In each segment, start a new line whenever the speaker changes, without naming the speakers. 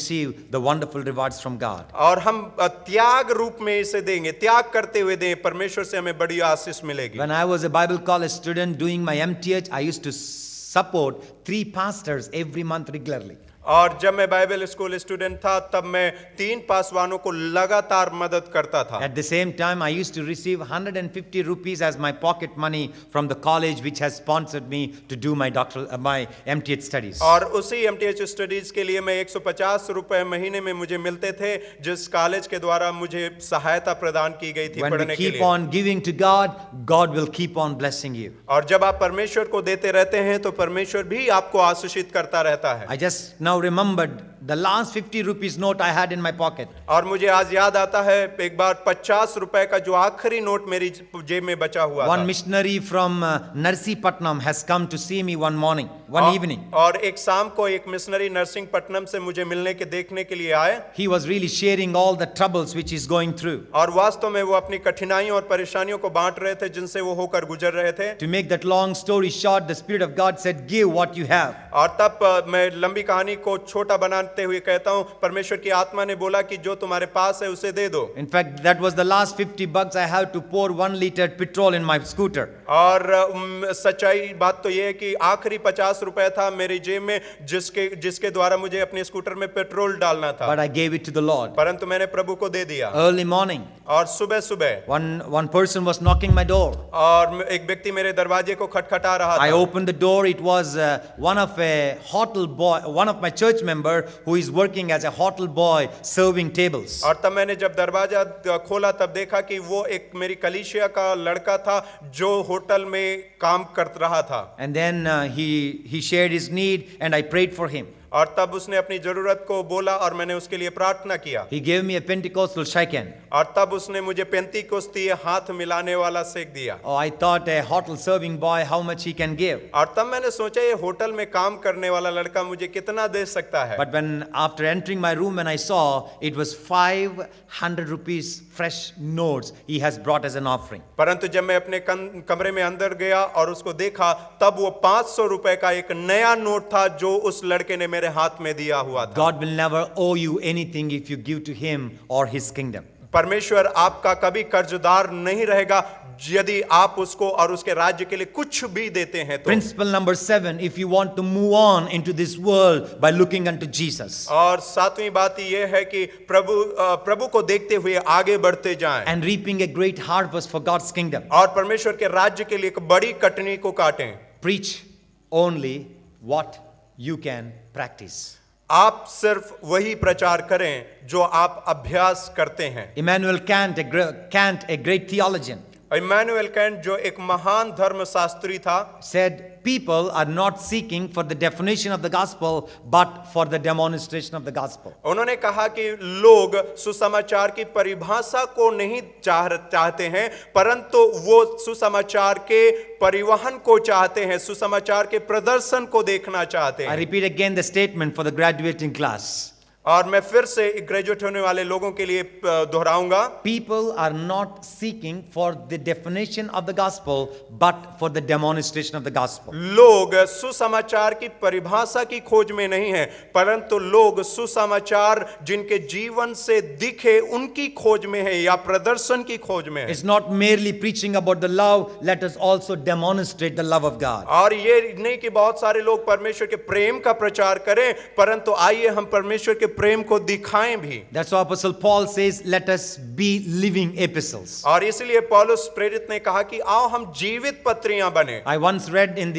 receive the wonderful rewards from God.
और हम त्याग रूप में इसे देंगे, त्याग करते हुए दें, परमेश्वर से हमें बड़ी आशीष मिलेगी।
When I was a Bible college student doing my MTH, I used to support 3 pastors every month regularly.
और जब मैं बाइबल स्कूल स्टूडेंट था तब मैं 3 पासवानों को लगातार मदद करता था।
At the same time, I used to receive 150 rupees as my pocket money from the college which has sponsored me to do my my MTH studies.
और उसी MTH स्टडीज के लिए मैं 150 रुपए महीने में मुझे मिलते थे, जिस कॉलेज के द्वारा मुझे सहायता प्रदान की गई थी
When
पढ़ने
we
के
keep
लिए।
on giving to God, God will keep on blessing you.
और जब आप परमेश्वर को देते रहते हैं तो परमेश्वर भी आपको आशीषित करता रहता है।
I just now remembered the last 50 rupees note I had in my pocket.
और मुझे आज याद आता है एक बार 50 रुपए का जो आखिरी नोट मेरी जेब में बचा हुआ था।
One missionary from Narsipatnam has come to see me one evening.
और एक शाम को एक मिशनरी नरसिंहपट्टनम से मुझे मिलने के देखने के लिए आए।
He was really sharing all the troubles which he's going through.
और वास्तव में वो अपनी कठिनाइयों और परेशानियों को बांट रहे थे जिनसे वो होकर गुजर रहे थे।
To make that long story short, the Spirit of God said, "Give what you have."
और तब मैं लंबी कहानी को छोटा बनाते हुए कहता हूँ, परमेश्वर की आत्मा ने बोला कि जो तुम्हारे पास है उसे दे दो।
In fact, that was the last 50 bucks I have to pour 1 liter petrol in my scooter.
और सच्चाई बात तो ये है कि आखिरी 50 रुपए था मेरी जेब में जिसके द्वारा मुझे अपने स्कूटर में पेट्रोल डालना था।
But I gave it to the Lord.
परंतु मैंने प्रभु को दे दिया।
Early morning,
और सुबह सुबह
one person was knocking my door.
और एक व्यक्ति मेरे दरवाजे को खटखटा रहा
I
था।
opened the door. It was one of my church member who is working as a hotel boy serving tables.
और तब मैंने जब दरवाजा खोला तब देखा कि वो एक मेरी कलीसिया का लड़का था जो होटल में काम कर रहा था।
And then he shared his need and I prayed for him.
और तब उसने अपनी जरूरत को बोला और मैंने उसके लिए प्रार्थना किया।
He gave me a Pentecostal shake hand.
और तब उसने मुझे पेंतीकोस्ती हाथ मिलाने वाला सेक दिया।
Oh, I thought a hotel serving boy, how much he can give.
और तब मैंने सोचा ये होटल में काम करने वाला लड़का मुझे कितना दे सकता है।
But when after entering my room and I saw it was 500 rupees fresh notes he has brought as an offering.
परंतु जब मैं अपने कमरे में अंदर गया और उसको देखा तब वो 500 रुपए का एक नया नोट था जो उस लड़के ने मेरे हाथ में दिया हुआ था।
God will never owe you anything if you give to him or his kingdom.
परमेश्वर आपका कभी कर्जदार नहीं रहेगा यदि आप उसको और उसके राज्य के लिए कुछ भी देते हैं तो।
Principle number 7, if you want to move on into this world by looking unto Jesus.
और 7वीं बात ये है कि प्रभु को देखते हुए आगे बढ़ते जाएं।
And reaping a great harvest for God's kingdom.
और परमेश्वर के राज्य के लिए एक बड़ी कटनी को काटें।
Preach only what you can practice.
आप सिर्फ वही प्रचार करें जो आप अभ्यास करते हैं।
Immanuel Kant, a great theologian,
Immanuel Kant जो एक महान धर्मशास्त्री था,
said people are not seeking for the definition of the gospel but for the demonstration of the gospel.
उन्होंने कहा कि लोग सुसमाचार की परिभाषा को नहीं चाहते हैं परंतु वो सुसमाचार के परिवहन को चाहते हैं, सुसमाचार के प्रदर्शन को देखना चाहते
I
हैं।
repeat again the statement for the graduating class.
और मैं फिर से ग्रेजुएट होने वाले लोगों के लिए दोहराऊंगा।
People are not seeking for the definition of the gospel but for the demonstration of the gospel.
लोग सुसमाचार की परिभाषा की खोज में नहीं हैं परंतु लोग सुसमाचार जिनके जीवन से दिखे उनकी खोज में है या प्रदर्शन की खोज में है।
It's not merely preaching about the love, let us also demonstrate the love of God.
और ये नहीं कि बहुत सारे लोग परमेश्वर के प्रेम का प्रचार करें परंतु आइए हम परमेश्वर के प्रेम को दिखाएं भी।
That's why Apostle Paul says, let us be living epistles.
और इसलिए पौलुस प्रेरित ने कहा कि आओ हम जीवित पत्रियां बने।
I once read in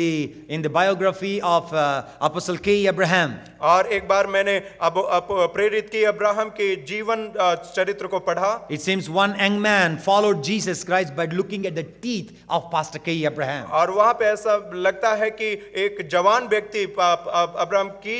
the biography of Apostle K. Abraham.
और एक बार मैंने अब प्रेरित की अब्राहम के जीवन चरित्र को पढ़ा।
It seems one young man followed Jesus Christ by looking at the teeth of Pastor K. Abraham.
और वहां पे ऐसा लगता है कि एक जवान व्यक्ति अब्राहम की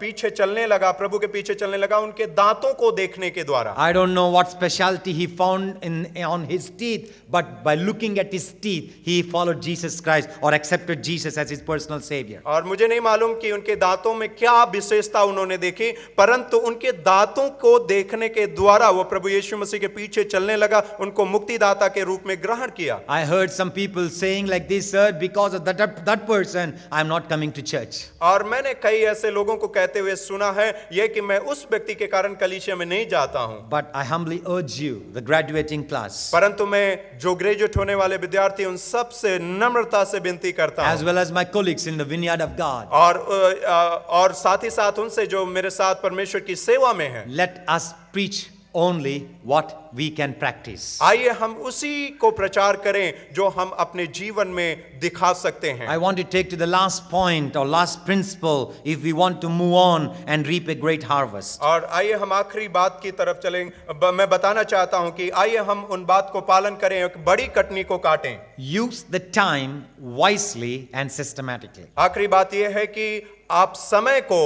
पीछे चलने लगा, प्रभु के पीछे चलने लगा उनके दांतों को देखने के द्वारा।
I don't know what specialty he found on his teeth, but by looking at his teeth, he followed Jesus Christ or accepted Jesus as his personal savior.
और मुझे नहीं मालूम कि उनके दांतों में क्या विशेषता उन्होंने देखी, परंतु उनके दांतों को देखने के द्वारा वो प्रभु यीशु मसीह के पीछे चलने लगा, उनको मुक्तिदाता के रूप में ग्रहण किया।
I heard some people saying like this, sir, because of that person, I'm not coming to church.
और मैंने कई ऐसे लोगों को कहते हुए सुना है यह कि मैं उस व्यक्ति के कारण कलीसिया में नहीं जाता हूं।
But I humbly urge you, the graduating class,
परंतु मैं जो ग्रेजुएट होने वाले विद्यार्थी उन सब से नम्रता से विनती करता
as
हूं,
well as my colleagues in the vineyard of God,
और साथ ही साथ उनसे जो मेरे साथ परमेश्वर की सेवा में हैं,
let us preach only what we can practice.
आइए हम उसी को प्रचार करें जो हम अपने जीवन में दिखा सकते हैं।
I want to take to the last point or last principle if we want to move on and reap a great harvest.
और आइए हम आखिरी बात की तरफ चलें। मैं बताना चाहता हूं कि आइए हम उन बात को पालन करें, एक बड़ी कटनी को काटें।
Use the time wisely and systematically.
आखिरी बात यह है कि आप समय को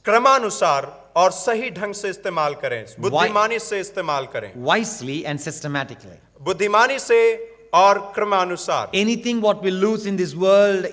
क्रमानुसार और सही ढंग से इस्तेमाल करें, बुद्धिमानी से इस्तेमाल करें,
Wisely and systematically.
बुद्धिमानी से और क्रमानुसार।
Anything what we lose in this world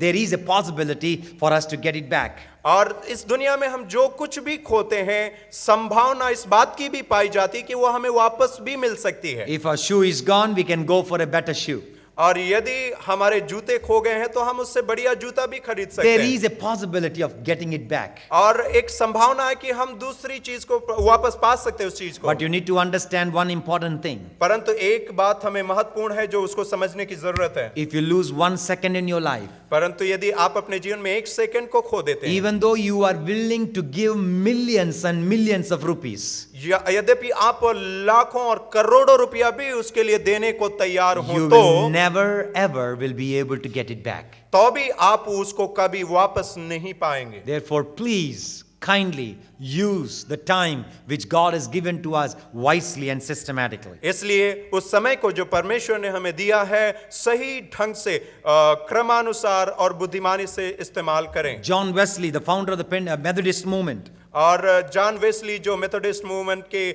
there is a possibility for us to get it back.
और इस दुनिया में हम जो कुछ भी खोते हैं, संभावना इस बात की भी पाई जाती कि वो हमें वापस भी मिल सकती है।
If our shoe is gone, we can go for a better shoe.
और यदि हमारे जूते खो गए हैं तो हम उससे बढ़िया जूता भी खरीद सकते
There
हैं।
is a possibility of getting it back.
और एक संभावना है कि हम दूसरी चीज को वापस पा सकते हैं उस चीज को।
But you need to understand one important thing.
परंतु एक बात हमें महत्वपूर्ण है जो उसको समझने की जरूरत है।
If you lose 1 second in your life,
परंतु यदि आप अपने जीवन में 1 सेकंड को खो देते हैं,
even though you are willing to give millions and millions of rupees,
यद्यपि आप लाखों और करोड़ों रुपया भी उसके लिए देने को तैयार हो,
you
तो
will never ever will be able to get it back.
तो भी आप उसको कभी वापस नहीं पाएंगे।
Therefore, please kindly use the time which God has given to us wisely and systematically.
इसलिए उस समय को जो परमेश्वर ने हमें दिया है सही ढंग से क्रमानुसार और बुद्धिमानी से इस्तेमाल करें।
John Wesley, the founder of the Methodist movement,
और जॉन वेस्ली जो मेथोडिस्ट मूवमेंट के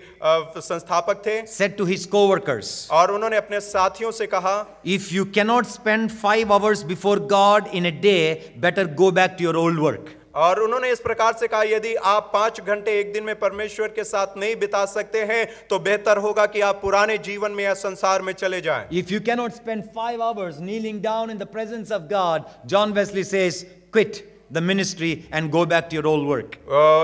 संस्थापक थे,
said to his co-workers,
और उन्होंने अपने साथियों से कहा,
if you cannot spend 5 hours before God in a day, better go back to your old work.
और उन्होंने इस प्रकार से कहा, यदि आप 5 घंटे एक दिन में परमेश्वर के साथ नहीं बिता सकते हैं तो बेहतर होगा कि आप पुराने जीवन में या संसार में चले जाएं।
If you cannot spend 5 hours kneeling down in the presence of God, John Wesley says, quit the ministry and go back to your old work.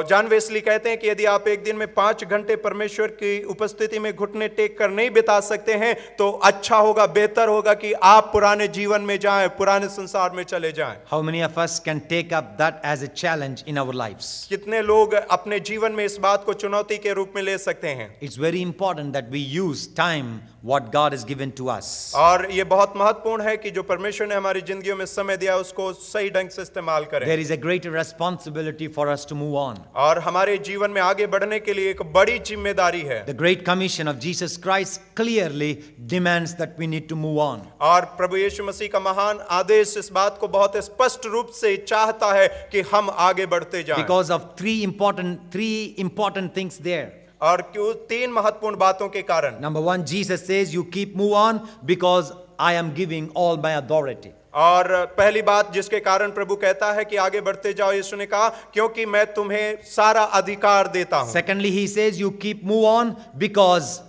John Wesley कहते हैं कि यदि आप एक दिन में 5 घंटे परमेश्वर की उपस्थिति में घुटने टेक कर नहीं बिता सकते हैं तो अच्छा होगा, बेहतर होगा कि आप पुराने जीवन में जाएं, पुराने संसार में चले जाएं।
How many of us can take up that as a challenge in our lives?
कितने लोग अपने जीवन में इस बात को चुनौती के रूप में ले सकते हैं?
It's very important that we use time what God has given to us.
और ये बहुत महत्वपूर्ण है कि जो परमेश्वर ने हमारी जिंदगियों में समय दिया उसको सही ढंग से इस्तेमाल करें।
There is a greater responsibility for us to move on.
और हमारे जीवन में आगे बढ़ने के लिए एक बड़ी जिम्मेदारी है।
The Great Commission of Jesus Christ clearly demands that we need to move on.
और प्रभु यीशु मसीह का महान आदेश इस बात को बहुत स्पष्ट रूप से चाहता है कि हम आगे बढ़ते जाएं।
Because of three important things there.
और क्यों 3 महत्वपूर्ण बातों के कारण।
Number 1, Jesus says, you keep move on because I am giving all my authority.
और पहली बात जिसके कारण प्रभु कहता है कि आगे बढ़ते जाओ, यीशु ने कहा क्योंकि मैं तुम्हें सारा अधिकार देता हूं।
Secondly, he says, you keep move on because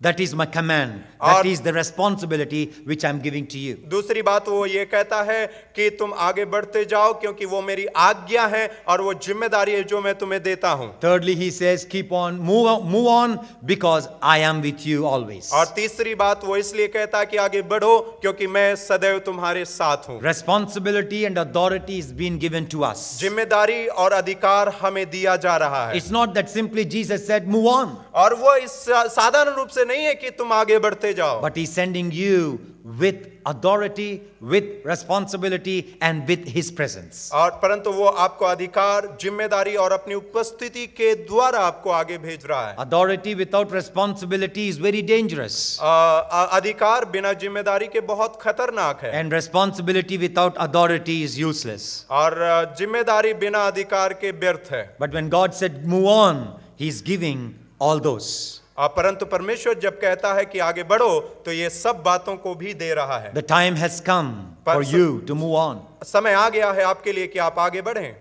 that is my command. That is the responsibility which I am giving to you.
दूसरी बात वो ये कहता है कि तुम आगे बढ़ते जाओ क्योंकि वो मेरी आज्ञा है और वो जिम्मेदारी है जो मैं तुम्हें देता हूं।
Thirdly, he says, move on because I am with you always.
और तीसरी बात वो इसलिए कहता है कि आगे बढ़ो क्योंकि मैं सदैव तुम्हारे साथ हूं।
Responsibility and authority is being given to us.
जिम्मेदारी और अधिकार हमें दिया जा रहा है।
It's not that simply Jesus said, move on.
और वो इस साधारण रूप से नहीं है कि तुम आगे बढ़ते जाओ,
But he's sending you with authority, with responsibility and with his presence.
और परंतु वो आपको अधिकार, जिम्मेदारी और अपनी उपस्थिति के द्वारा आपको आगे भेज रहा है।
Authority without responsibility is very dangerous.
अधिकार बिना जिम्मेदारी के बहुत खतरनाक है।
And responsibility without authority is useless.
और जिम्मेदारी बिना अधिकार के व्यर्थ है।
But when God said move on, he's giving all those.
परंतु परमेश्वर जब कहता है कि आगे बढ़ो तो ये सब बातों को भी दे रहा है।
The time has come for you to move on.
समय आ गया है आपके लिए कि आप आगे बढ़ें।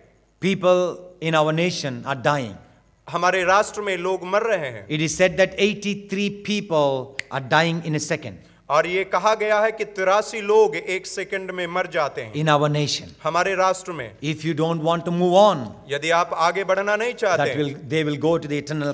People in our nation are dying.
हमारे राष्ट्र में लोग मर रहे हैं
It is said that 83 people are dying in a second
और ये कहा गया है कि 83 लोग एक सेकंड में मर जाते हैं
in our nation.
हमारे राष्ट्र में।
If you don't want to move on,
यदि आप आगे बढ़ना नहीं चाहते
they will go to the eternal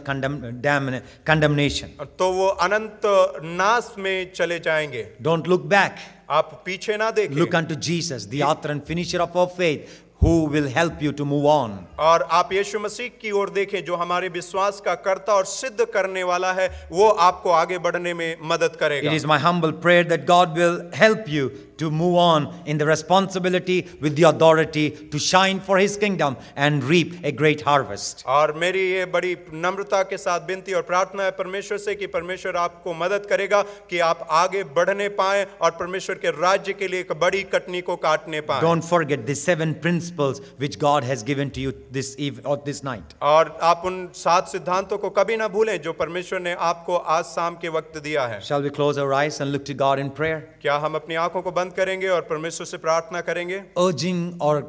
condemnation.
तो वो अनंत नाश में चले जाएंगे।
Don't look back.
आप पीछे ना देखें।
Look unto Jesus, the author and finisher of our faith, who will help you to move on.
और आप यीशु मसीह की ओर देखें जो हमारे विश्वास का कर्ता और सिद्ध करने वाला है, वो आपको आगे बढ़ने में मदद करेगा।
It is my humble prayer that God will help you to move on in the responsibility with the authority to shine for His kingdom and reap a great harvest.
और मेरी ये बड़ी नम्रता के साथ विनती और प्रार्थना है परमेश्वर से कि परमेश्वर आपको मदद करेगा कि आप आगे बढ़ने पाएं और परमेश्वर के राज्य के लिए एक बड़ी कटनी को काटने पाएं।
Don't forget the 7 principles which God has given to you this eve or this night.
और आप उन 7 सिद्धांतों को कभी ना भूलें जो परमेश्वर ने आपको आज शाम के वक्त दिया है।
Shall we close our eyes and look to God in prayer?
क्या हम अपनी आंखों को बंद करेंगे और परमेश्वर से प्रार्थना करेंगे?
Urging or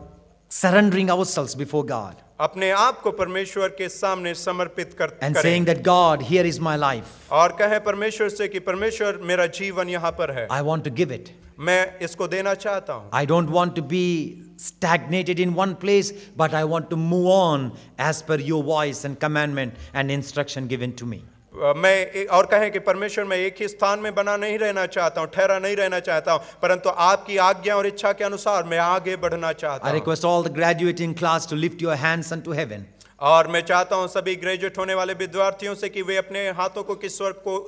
surrendering ourselves before God
अपने आप को परमेश्वर के सामने समर्पित
and
करें
saying that God, here is my life.
और कहें परमेश्वर से कि परमेश्वर मेरा जीवन यहाँ पर है,
I want to give it.
मैं इसको देना चाहता हूँ।
I don't want to be stagnated in one place, but I want to move on as per your voice and commandment and instruction given to me.
और कहें कि परमेश्वर मैं एक ही स्थान में बना नहीं रहना चाहता हूँ, ठहरा नहीं रहना चाहता हूँ, परंतु आपकी आज्ञा और इच्छा के अनुसार मैं आगे बढ़ना चाहता
I
हूँ।
request all the graduating class to lift your hands unto heaven.
और मैं चाहता हूँ सभी ग्रेजुएट होने वाले विद्यार्थियों से कि वे अपने हाथों को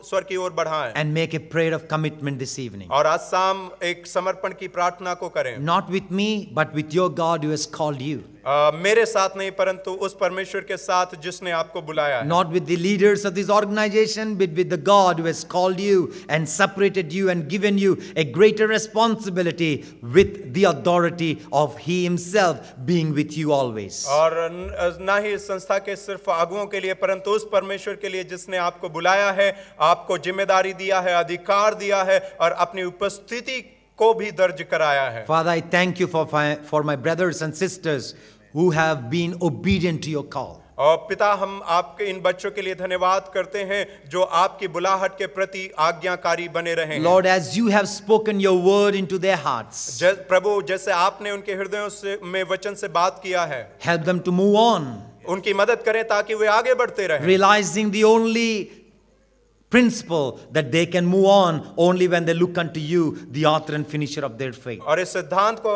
स्वर की ओर बढ़ाएं
And make a prayer of commitment this evening.
और आज शाम एक समर्पण की प्रार्थना को करें।
Not with me, but with your God who has called you.
मेरे साथ नहीं परंतु उस परमेश्वर के साथ जिसने आपको बुलाया है।
Not with the leaders of this organization, but with the God who has called you and separated you and given you a greater responsibility with the authority of He Himself being with you always.
और ना ही इस संस्था के सिर्फ अगुओं के लिए परंतु उस परमेश्वर के लिए जिसने आपको बुलाया है, आपको जिम्मेदारी दिया है, अधिकार दिया है और अपनी उपस्थिति को भी दर्ज कराया है।
Father, I thank you for my brothers and sisters who have been obedient to your call.
और पिता हम आपके इन बच्चों के लिए धन्यवाद करते हैं जो आपकी बुलाहट के प्रति आज्ञाकारी बने रहे हैं।
Lord, as you have spoken your word into their hearts,
प्रभु जैसे आपने उनके हृदयों से में वचन से बात किया है,
help them to move on,
उनकी मदद करें ताकि वे आगे बढ़ते रहें।
realizing the only principle that they can move on only when they look unto you, the author and finisher of their faith.
और इस सिद्धांत को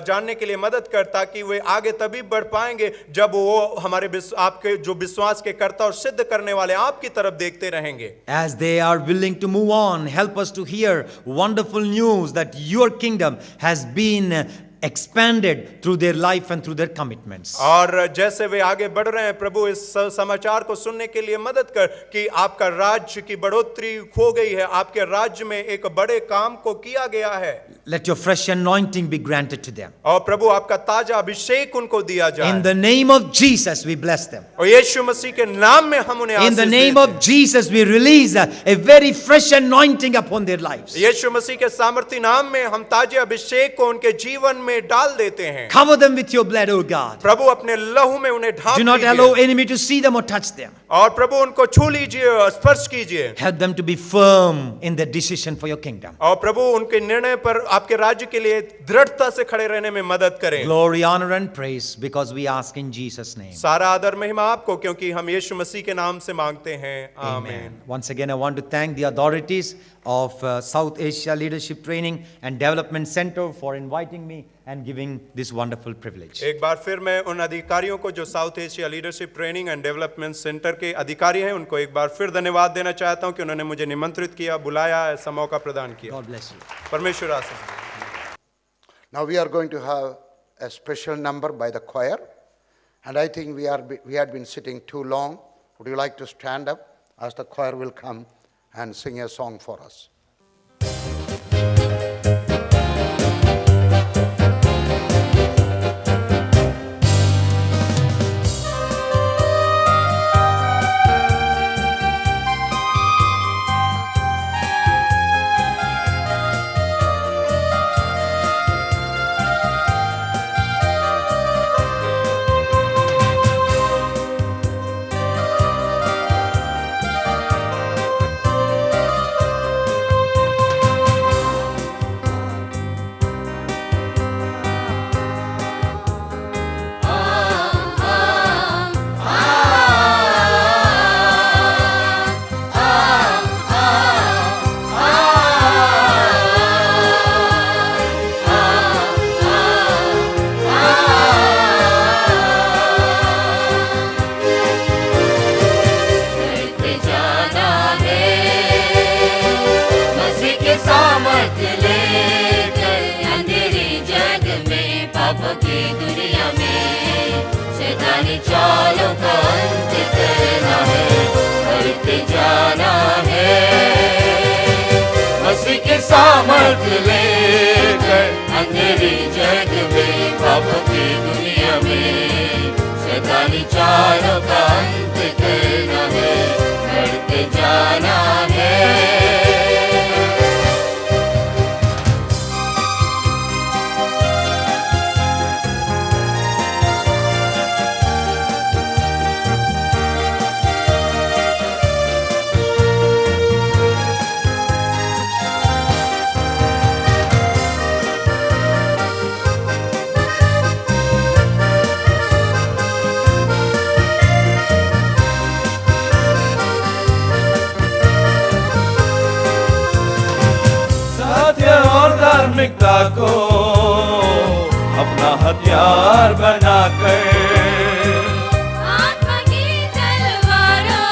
जानने के लिए मदद कर ताकि वे आगे तभी बढ़ पाएंगे जब वो हमारे आपके जो विश्वास के कर्ता और सिद्ध करने वाले आपकी तरफ देखते रहेंगे।
As they are willing to move on, help us to hear wonderful news that your kingdom has been expanded through their life and through their commitments.
और जैसे वे आगे बढ़ रहे हैं प्रभु इस समाचार को सुनने के लिए मदद कर कि आपका राज्य की बढ़ोतरी हो गई है, आपके राज्य में एक बड़े काम को किया गया है।
Let your fresh anointing be granted to them.
और प्रभु आपका ताजा अभिषेक उनको दिया जाए।
In the name of Jesus we bless them.
और यीशु मसीह के नाम में हम उन्हें
In the
आशीष
name
देते हैं।
of Jesus we release a very fresh anointing upon their lives.
यीशु मसीह के सामर्थी नाम में हम ताजे अभिषेक को उनके जीवन में डाल देते हैं।
Cover them with your blood, O God.
प्रभु अपने लहू में उन्हें ढांप
Do not
लीजिए।
allow enemy to see them or touch them.
और प्रभु उनको छू लीजिए, स्पर्श कीजिए।
Help them to be firm in their decision for your kingdom.
और प्रभु उनके निर्णय पर आपके राज्य के लिए दृढ़ता से खड़े रहने में मदद करें।
Glory, honor and praise because we ask in Jesus' name.
सारा आदर महिमा आपको क्योंकि हम यीशु मसीह के नाम से मांगते हैं। आमीन।
Once again, I want to thank the authorities of South Asia Leadership Training and Development Center for inviting me and giving this wonderful privilege.
एक बार फिर मैं उन अधिकारियों को जो south Asia leadership training and development centre के अधिकारी हैं उनको एक बार फिर धन्यवाद देना चाहता हूं कि उन्होंने मुझे निमंत्रित किया, बुलाया, ऐसा मौका प्रदान किया।
God bless you.
परमेश्वर आशीष।
Now we are going to have a special number by the choir, and I think we had been sitting too long. Would you like to stand up as the choir will come and sing a song for us?
की दुनिया में शैतानी चालों का अंत करना है, बढ़ते जाना है। मसीह के सामर्थ्य लेकर अंधेरी जग में पाप की दुनिया में शैतानी चालों का अंत करना है, बढ़ते जाना है।
धार्मिकता को अपना हथियार बनाकर
आत्मा की तलवारों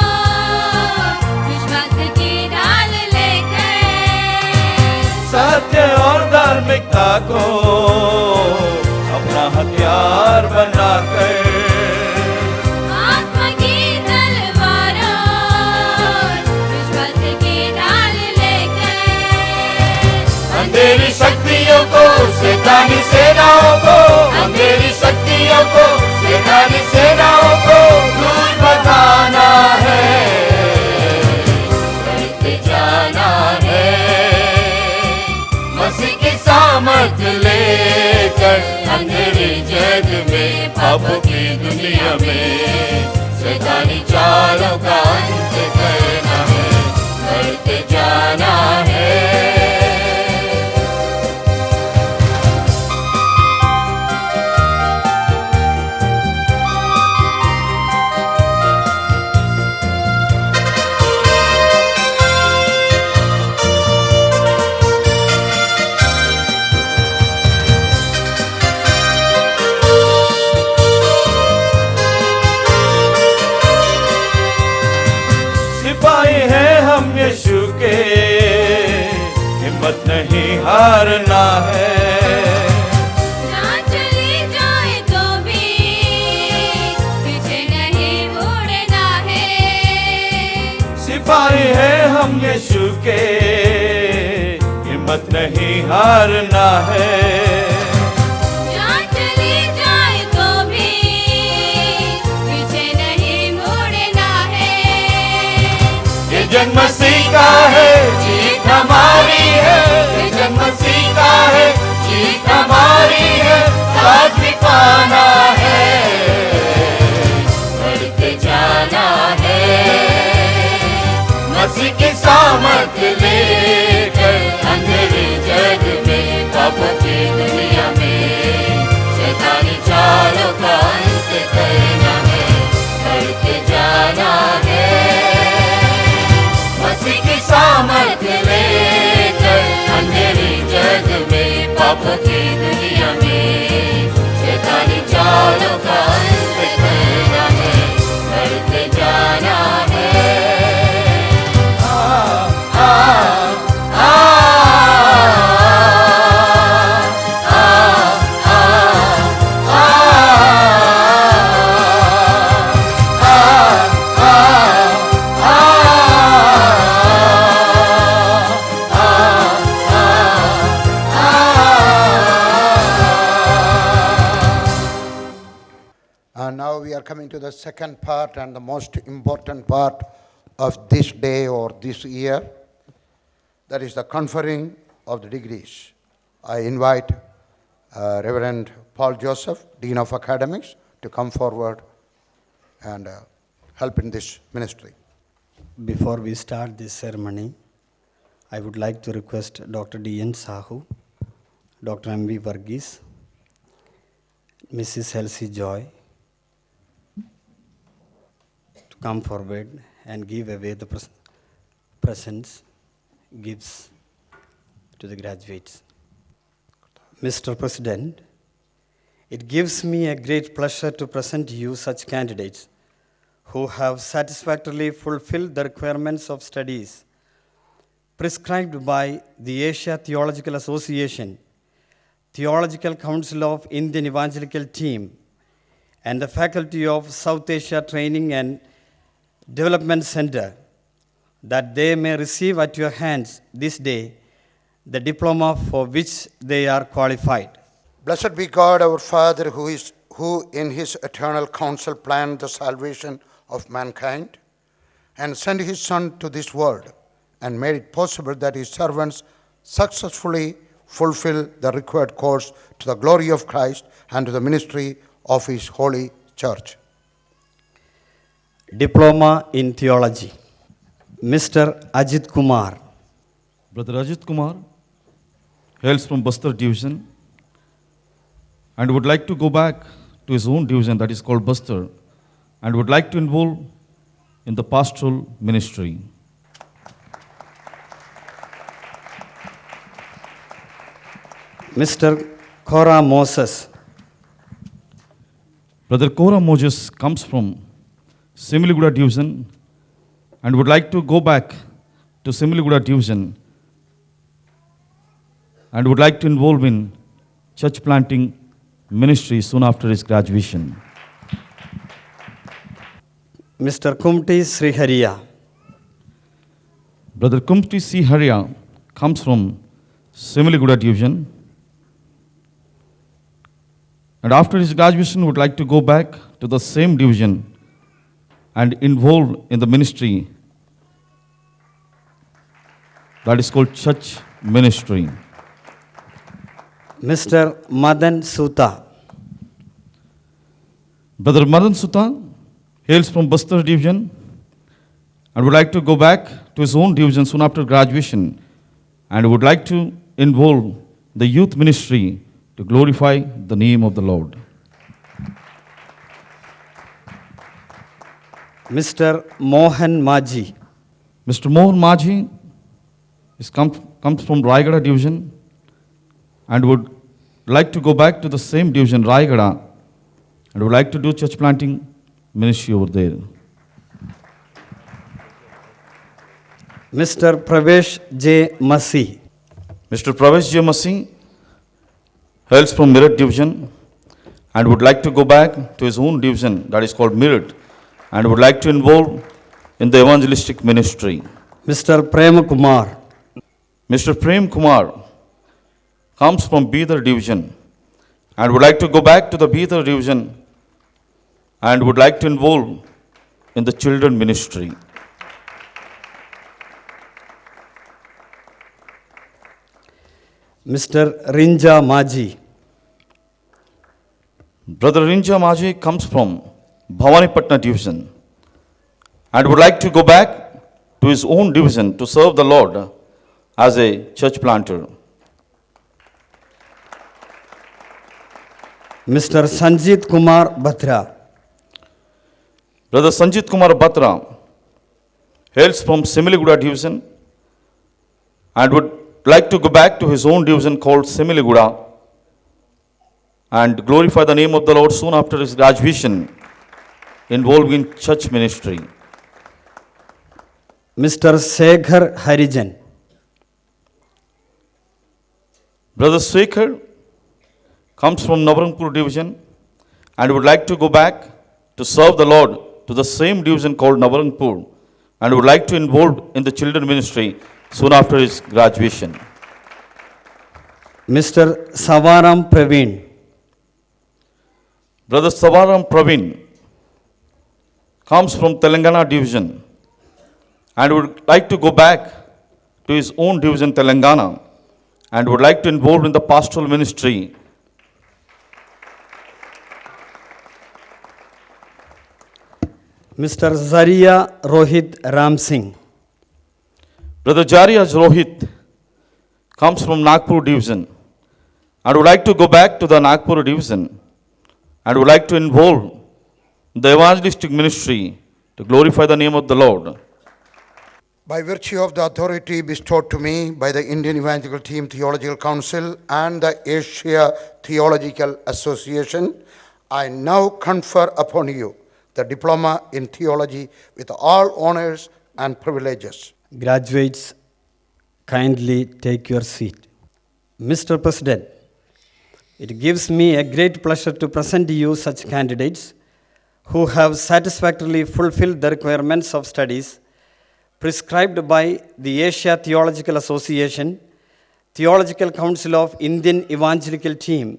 विश्वास की ढाल लेकर
सत्य और धार्मिकता को अपना हथियार बनाकर
आत्मा की तलवारों विश्वास की ढाल लेकर
अंधेरी शक्तियों को शैतानी सेनाओं को अंधेरी शक्तियों को शैतानी सेनाओं को दूर भगाना है,
बढ़ते जाना है।
मसीह की सामर्थ्य लेकर अंधेरी जग में पाप की दुनिया में शैतानी चालों का अंत करना है, बढ़ते जाना है। यीशु के हिम्मत नहीं हारना है,
जहाँ चली जाए तो भी पीछे नहीं मुड़ना है।
सिपाही है हम यीशु के हिम्मत नहीं हारना है।
जहाँ चली जाए तो भी पीछे नहीं मुड़ना है।
ये जन्म मसीह का है, जीत हमारी है। ये जन्म मसीह का है, जीत हमारी है। साथ भी पाना है, बढ़ते जाना है। मसीह की सामर्थ्य लेकर अंधेरी जग में पाप की दुनिया में शैतानी चालों का अंत करना है, बढ़ते जाना है। मसीह की सामर्थ्य लेकर अंधेरी जग में पाप की दुनिया में शैतानी चालों का अंत करना है, बढ़ते जाना है।
Now we are coming to the second part and the most important part of this day or this year. That is the conferring of the degrees. I invite Reverend Paul Joseph, Dean of Academics, to come forward and help in this ministry.
Before we start this ceremony, I would like to request Dr. D.N. Sahu, Dr. M.V. Varghese, Mrs. Elsie Joy, to come forward and give away the presents, gifts to the graduates. Mr. President, it gives me a great pleasure to present to you such candidates who have satisfactorily fulfilled the requirements of studies prescribed by the Asia Theological Association Theological Council of Indian Evangelical Team, and the faculty of South Asia Training and Development Center, that they may receive at your hands this day the diploma for which they are qualified.
Blessed be God, our Father, who in his eternal counsel planned the salvation of mankind and sent his Son to this world and made it possible that his servants successfully fulfill the required course to the glory of Christ and to the ministry of his holy church.
Diploma in Theology. Mr. Ajit Kumar.
Brother Ajit Kumar hails from Bastar division and would like to go back to his own division, that is called Bastar, and would like to involve in the pastoral ministry.
Mr. Cora Moses.
Brother Cora Moses comes from Similiguda division and would like to go back to Similiguda division and would like to involve in church planting ministry soon after his graduation.
Mr. Kumti Sriharia.
Brother Kumti C. Haria comes from Similiguda division and after his graduation would like to go back to the same division and involved in the ministry that is called church ministry.
Mr. Madan Suta.
Brother Madan Suta hails from Bastar division and would like to go back to his own division soon after graduation and would like to involve the youth ministry to glorify the name of the Lord.
Mr. Mohan Maji.
Mr. Mohan Maji comes from Raigada division and would like to go back to the same division, Raigada, and would like to do church planting ministry over there.
Mr. Pravesh J. Masi.
Mr. Pravesh J. Masi hails from Meerut division and would like to go back to his own division, that is called Meerut, and would like to involve in the evangelistic ministry.
Mr. Prem Kumar.
Mr. Prem Kumar comes from Bidar division and would like to go back to the Bidar division and would like to involve in the children ministry.
Mr. Rinja Maji.
Brother Rinja Maji comes from Bhavanipatna division and would like to go back to his own division to serve the Lord as a church planter.
Mr. Sanjit Kumar Batra.
Brother Sanjit Kumar Batra hails from Similiguda division and would like to go back to his own division called Similiguda and glorify the name of the Lord soon after his graduation, involved in church ministry.
Mr. Seghar Harijan.
Brother Sekhar comes from Nabarangpur division and would like to go back to serve the Lord to the same division called Nabarangpur and would like to involve in the children ministry soon after his graduation.
Mr. Savaram Praveen.
Brother Savaram Praveen comes from Telangana division and would like to go back to his own division, Telangana, and would like to involve in the pastoral ministry.
Mr. Zaria Rohit Ram Singh.
Brother Jariya Rohit comes from Nagpur division and would like to go back to the Nagpur division and would like to involve the evangelistic ministry to glorify the name of the Lord.
By virtue of the authority bestowed to me by the Indian Evangelical Team Theological Council and the Asia Theological Association, I now confer upon you the diploma in theology with all honors and privileges.
Graduates, kindly take your seat. Mr. President, It gives me a great pleasure to present to you such candidates who have satisfactorily fulfilled the requirements of studies prescribed by the Asia Theological Association, Theological Council of Indian Evangelical Team,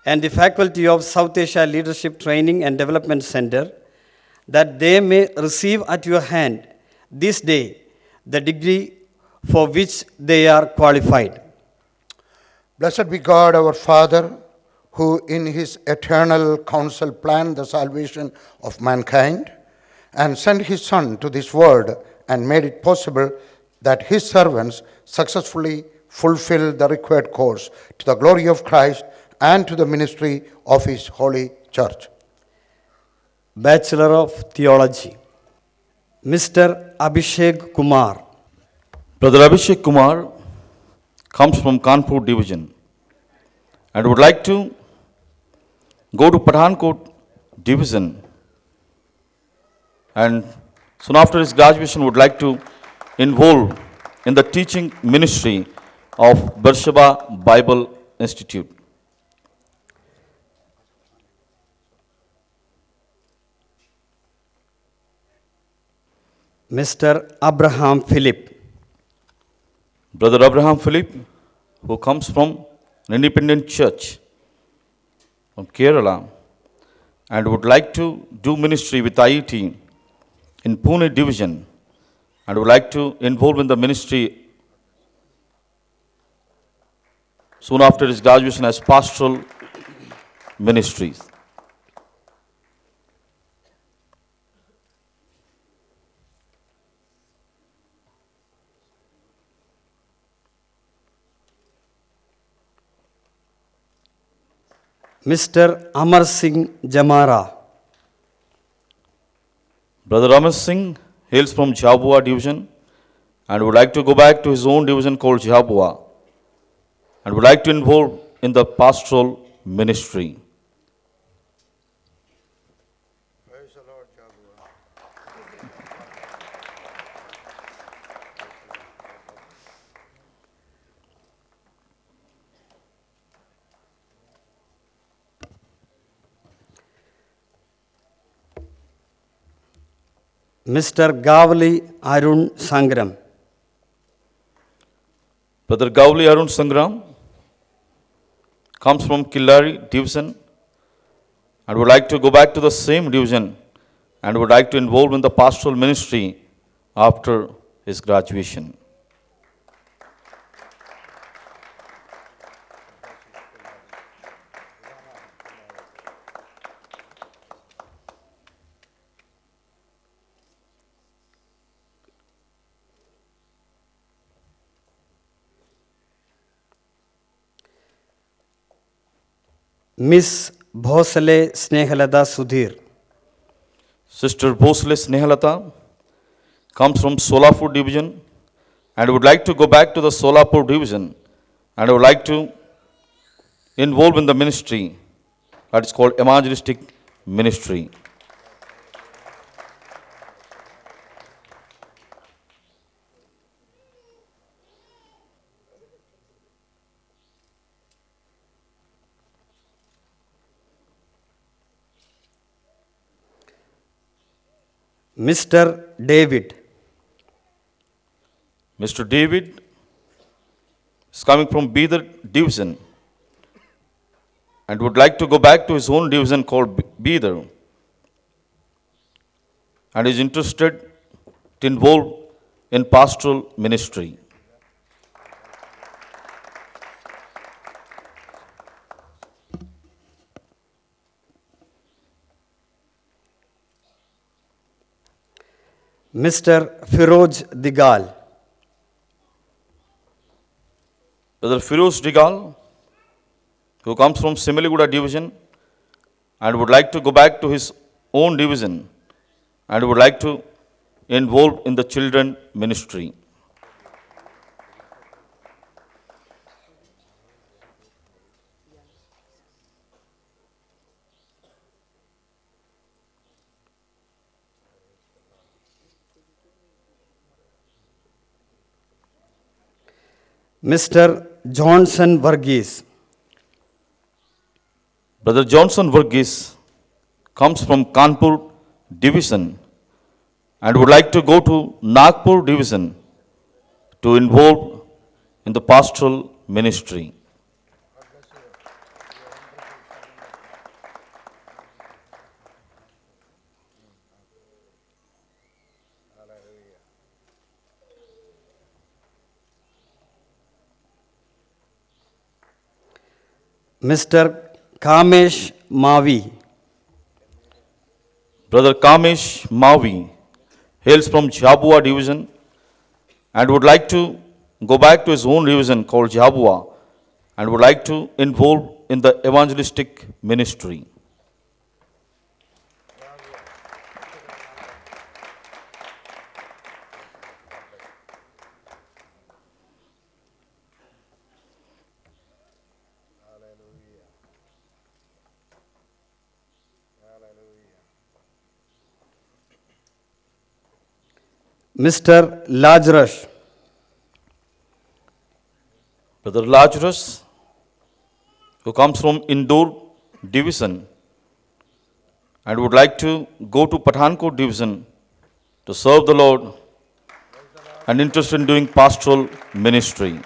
and the faculty of South Asia Leadership Training and Development Center, that they may receive at your hand this day the degree for which they are qualified.
Blessed be God our Father, who in his eternal counsel planned the salvation of mankind and sent his Son to this world and made it possible that his servants successfully fulfill the required course to the glory of Christ and to the ministry of his holy church.
Bachelor of Theology, Mr. Abhishek Kumar.
Brother Abhishek Kumar comes from Kanpur division and would like to go to Pathankot division, and soon after his graduation would like to involve in the teaching ministry of Beersheba Bible Institute.
Mr. Abraham Philip.
Brother Abraham Philip, who comes from an independent church from Kerala and would like to do ministry with IET in Pune division and would like to involve in the ministry soon after his graduation as pastoral ministries.
Mr. Amar Singh Jamara.
Brother Amar Singh hails from Jhabua division and would like to go back to his own division called Jhabua and would like to involve in the pastoral ministry.
Mr. Gavali Arun Sangram.
Brother Gavli Arun Sangram comes from Killari division and would like to go back to the same division and would like to involve in the pastoral ministry after his graduation.
Miss Bhosale Snehalata Sudhir.
Sister Bhosle Snehalata comes from Solapur division and would like to go back to the Solapur division and would like to involve in the ministry that is called evangelistic ministry.
Mr. David.
Mr. David is coming from Bidar division and would like to go back to his own division called Bidar and is interested to involve in pastoral ministry.
Mr. Firoz Digal.
Brother Firoz Digal, who comes from Simaliguda division and would like to go back to his own division and would like to involve in the children ministry.
Mr. Johnson Varghese.
Brother Johnson Verghese comes from Kanpur division and would like to go to Nagpur division to involve in the pastoral ministry.
Mr. Kamesh Mavi.
Brother Kamesh Mavi hails from Jhabua division and would like to go back to his own division called Jhabua and would like to involve in the evangelistic ministry.
Mr. Lazarus.
Brother Lazarus, who comes from Indore division and would like to go to Pathankot division to serve the Lord and interested in doing pastoral ministry.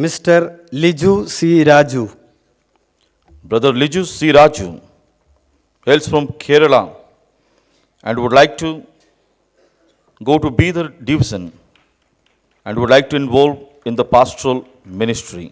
Mr. Liju C. Raju.
Brother Liju C. Raju hails from Kerala and would like to go to Bidar division and would like to involve in the pastoral ministry.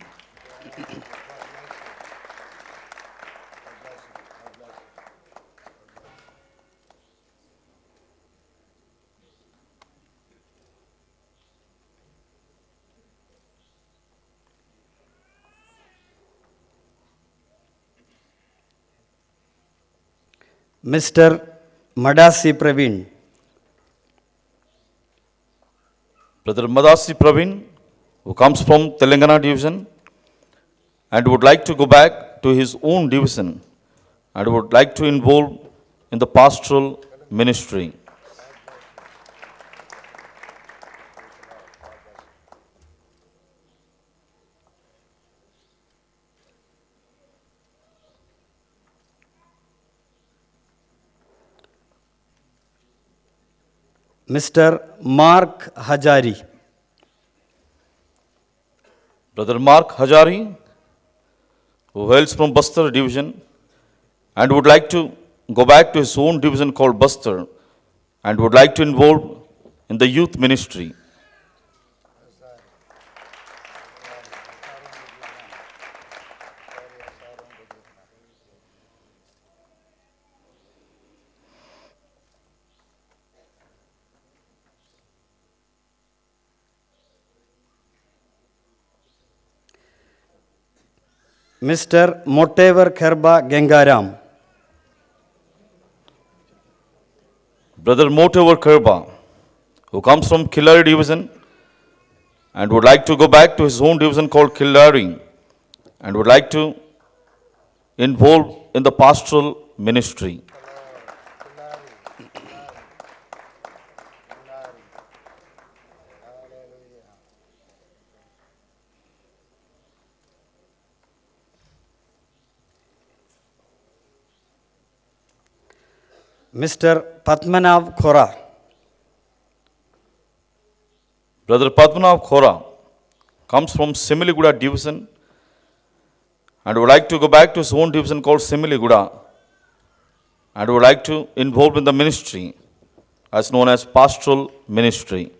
Mr. Madasi Praveen.
Brother Madasi Praveen, who comes from Telangana division and would like to go back to his own division and would like to involve in the pastoral ministry.
Mr. Mark Hajari.
Brother Mark Hajari, who hails from Bastar division and would like to go back to his own division called Bastar and would like to involve in the youth ministry.
Mr. Motevar Kherba Gengaram.
Brother Motevar Kerba, who comes from Killari division and would like to go back to his own division called Killari and would like to involve in the pastoral ministry.
Mr. Padmanav Khora.
Brother Padmanav Khora comes from Similiguda division and would like to go back to his own division called Similiguda and would like to involve in the ministry as known as pastoral ministry.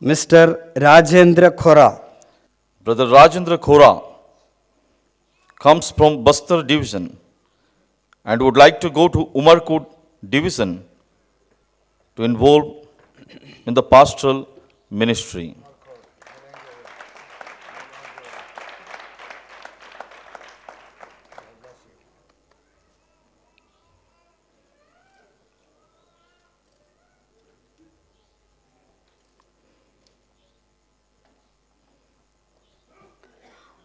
Mr. Rajendra Khora.
Brother Rajendra Khora comes from Bastar division and would like to go to Umarkot division to involve in the pastoral ministry.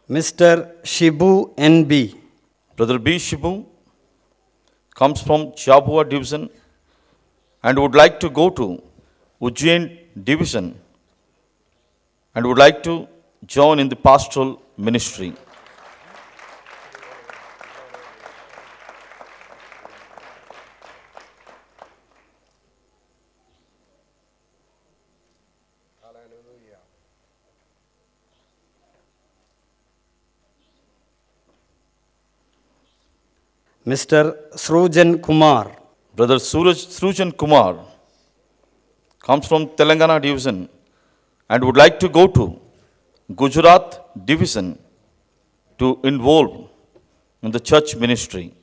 Mr. Shibu N.B.
Brother B. Shibu comes from Chabua division and would like to go to Ujjain division and would like to join in the pastoral ministry.
Mr. Srujan Kumar.
Brother Srujan Kumar comes from Telangana division and would like to go to Gujarat division to involve in the church ministry.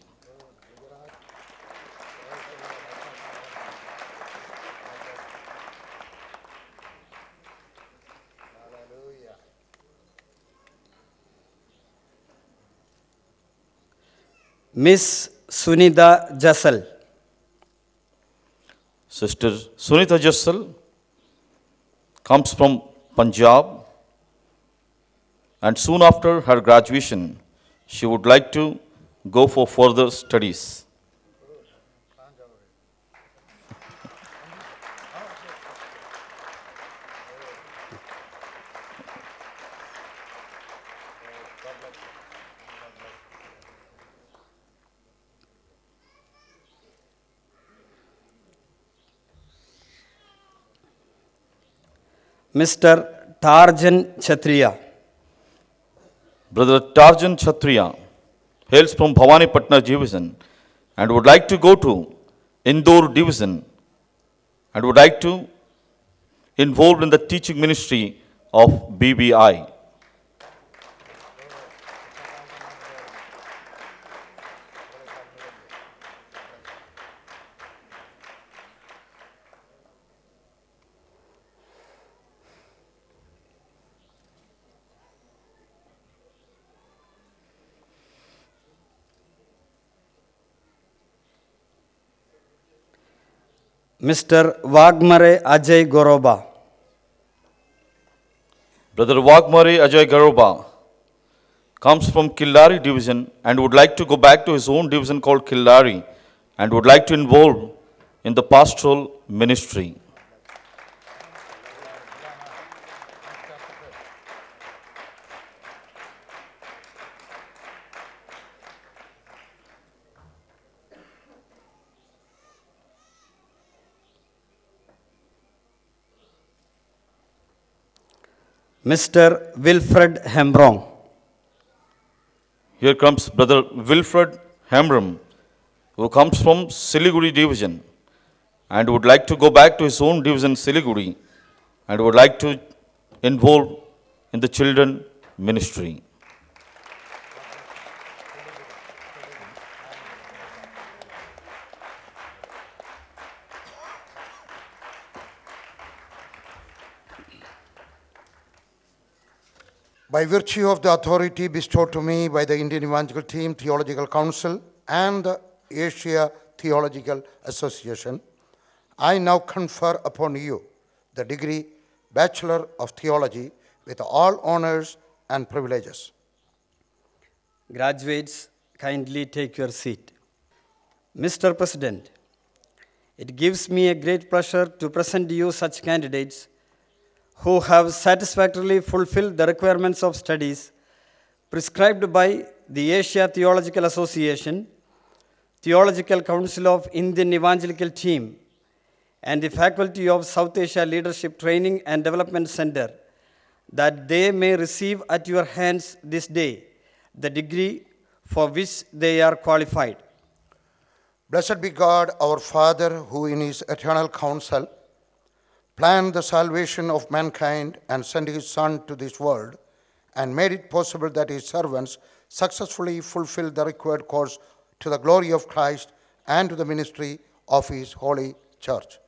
Miss Sunita Jasal.
Sister Sunita Jassal comes from Punjab and soon after her graduation, she would like to go for further studies.
Mr. Tarjan Kshatriya.
Brother Tarjan Kshatriya hails from Bhavani Patna division and would like to go to Indore division and would like to involve in the teaching ministry of BBI.
Mr. Wagmare Ajay Goroba.
Brother Wagmare Ajay Garoba comes from Killari division and would like to go back to his own division called Killari and would like to involve in the pastoral ministry.
Mr. Wilfred Hembrong.
Here comes Brother Wilfred Hamram, who comes from Siliguri division and would like to go back to his own division, Siliguri, and would like to involve in the children ministry.
By virtue of the authority bestowed to me by the Indian Evangelical Team Theological Council and the Asia Theological Association, I now confer upon you the degree Bachelor of Theology with all honors and privileges.
Graduates, kindly take your seat. Mr. President, it gives me a great pleasure to present to you such candidates who have satisfactorily fulfilled the requirements of studies prescribed by the Asia Theological Association, Theological Council of Indian Evangelical Team, and the Faculty of South Asia Leadership Training and Development Center, that they may receive at your hands this day the degree for which they are qualified.
Blessed be God, our Father, who in his eternal counsel planned the salvation of mankind and sent his Son to this world and made it possible that his servants successfully fulfill the required course to the glory of Christ and to the ministry of his holy church.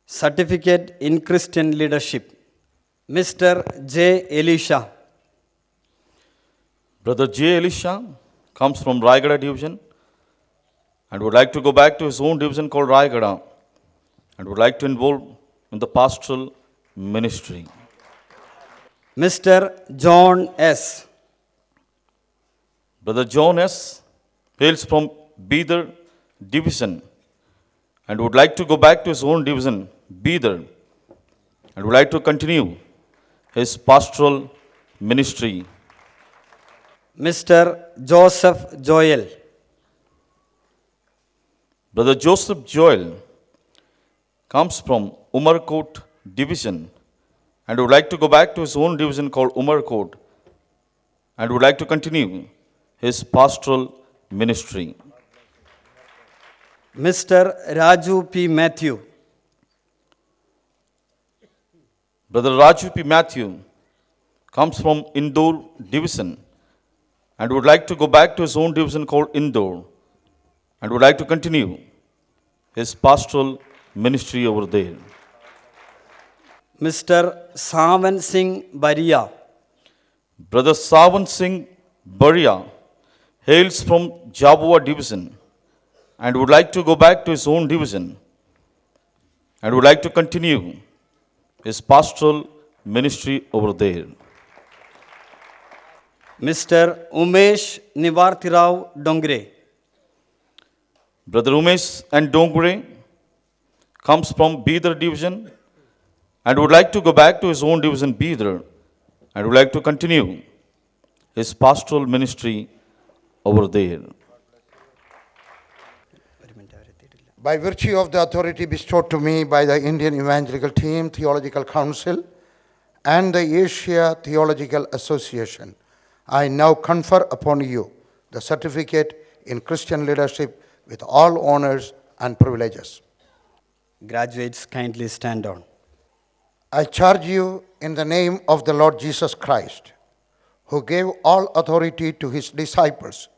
Certificate in Christian Leadership. Mr. J. Elisha.
Brother J. Elisha comes from Raigada division and would like to go back to his own division called Raigada and would like to involve in the pastoral ministry.
Mr. John S.
Brother John S. hails from Bidar division and would like to go back to his own division, Bidar, and would like to continue his pastoral ministry.
Mr. Joseph Joel.
Brother Joseph Joel comes from Umarkot division and would like to go back to his own division called Umarkot and would like to continue his pastoral ministry.
Mr. Raju P. Matthew.
Brother Raju P. Matthew comes from Indore division and would like to go back to his own division called Indore and would like to continue his pastoral ministry over there.
Mr. Savan Singh Baria.
Brother Savan Singh Baria hails from Jabua division and would like to go back to his own division and would like to continue his pastoral ministry over there.
Mr. Umesh Nivarthirao Dongre.
Brother Umesh and Dongure comes from Bidar division and would like to go back to his own division, Bidar, and would like to continue his pastoral ministry over there.
By virtue of the authority bestowed to me by the Indian Evangelical Team, Theological Council, and the Asia Theological Association, I now confer upon you the certificate in Christian leadership with all honors and privileges.
Graduates, kindly stand on.
I charge you in the name of the Lord Jesus Christ, who gave all authority to his disciples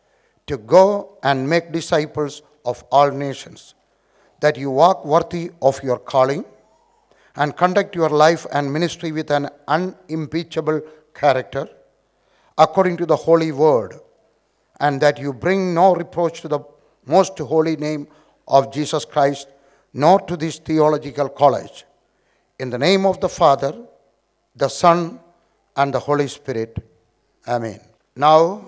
to go and make disciples of all nations, that you walk worthy of your calling and conduct your life and ministry with an unimpeachable character, according to the holy word, and that you bring no reproach to the most holy name of Jesus Christ, nor to this theological college. In the name of the Father, the Son, and the Holy Spirit. Amen. Now,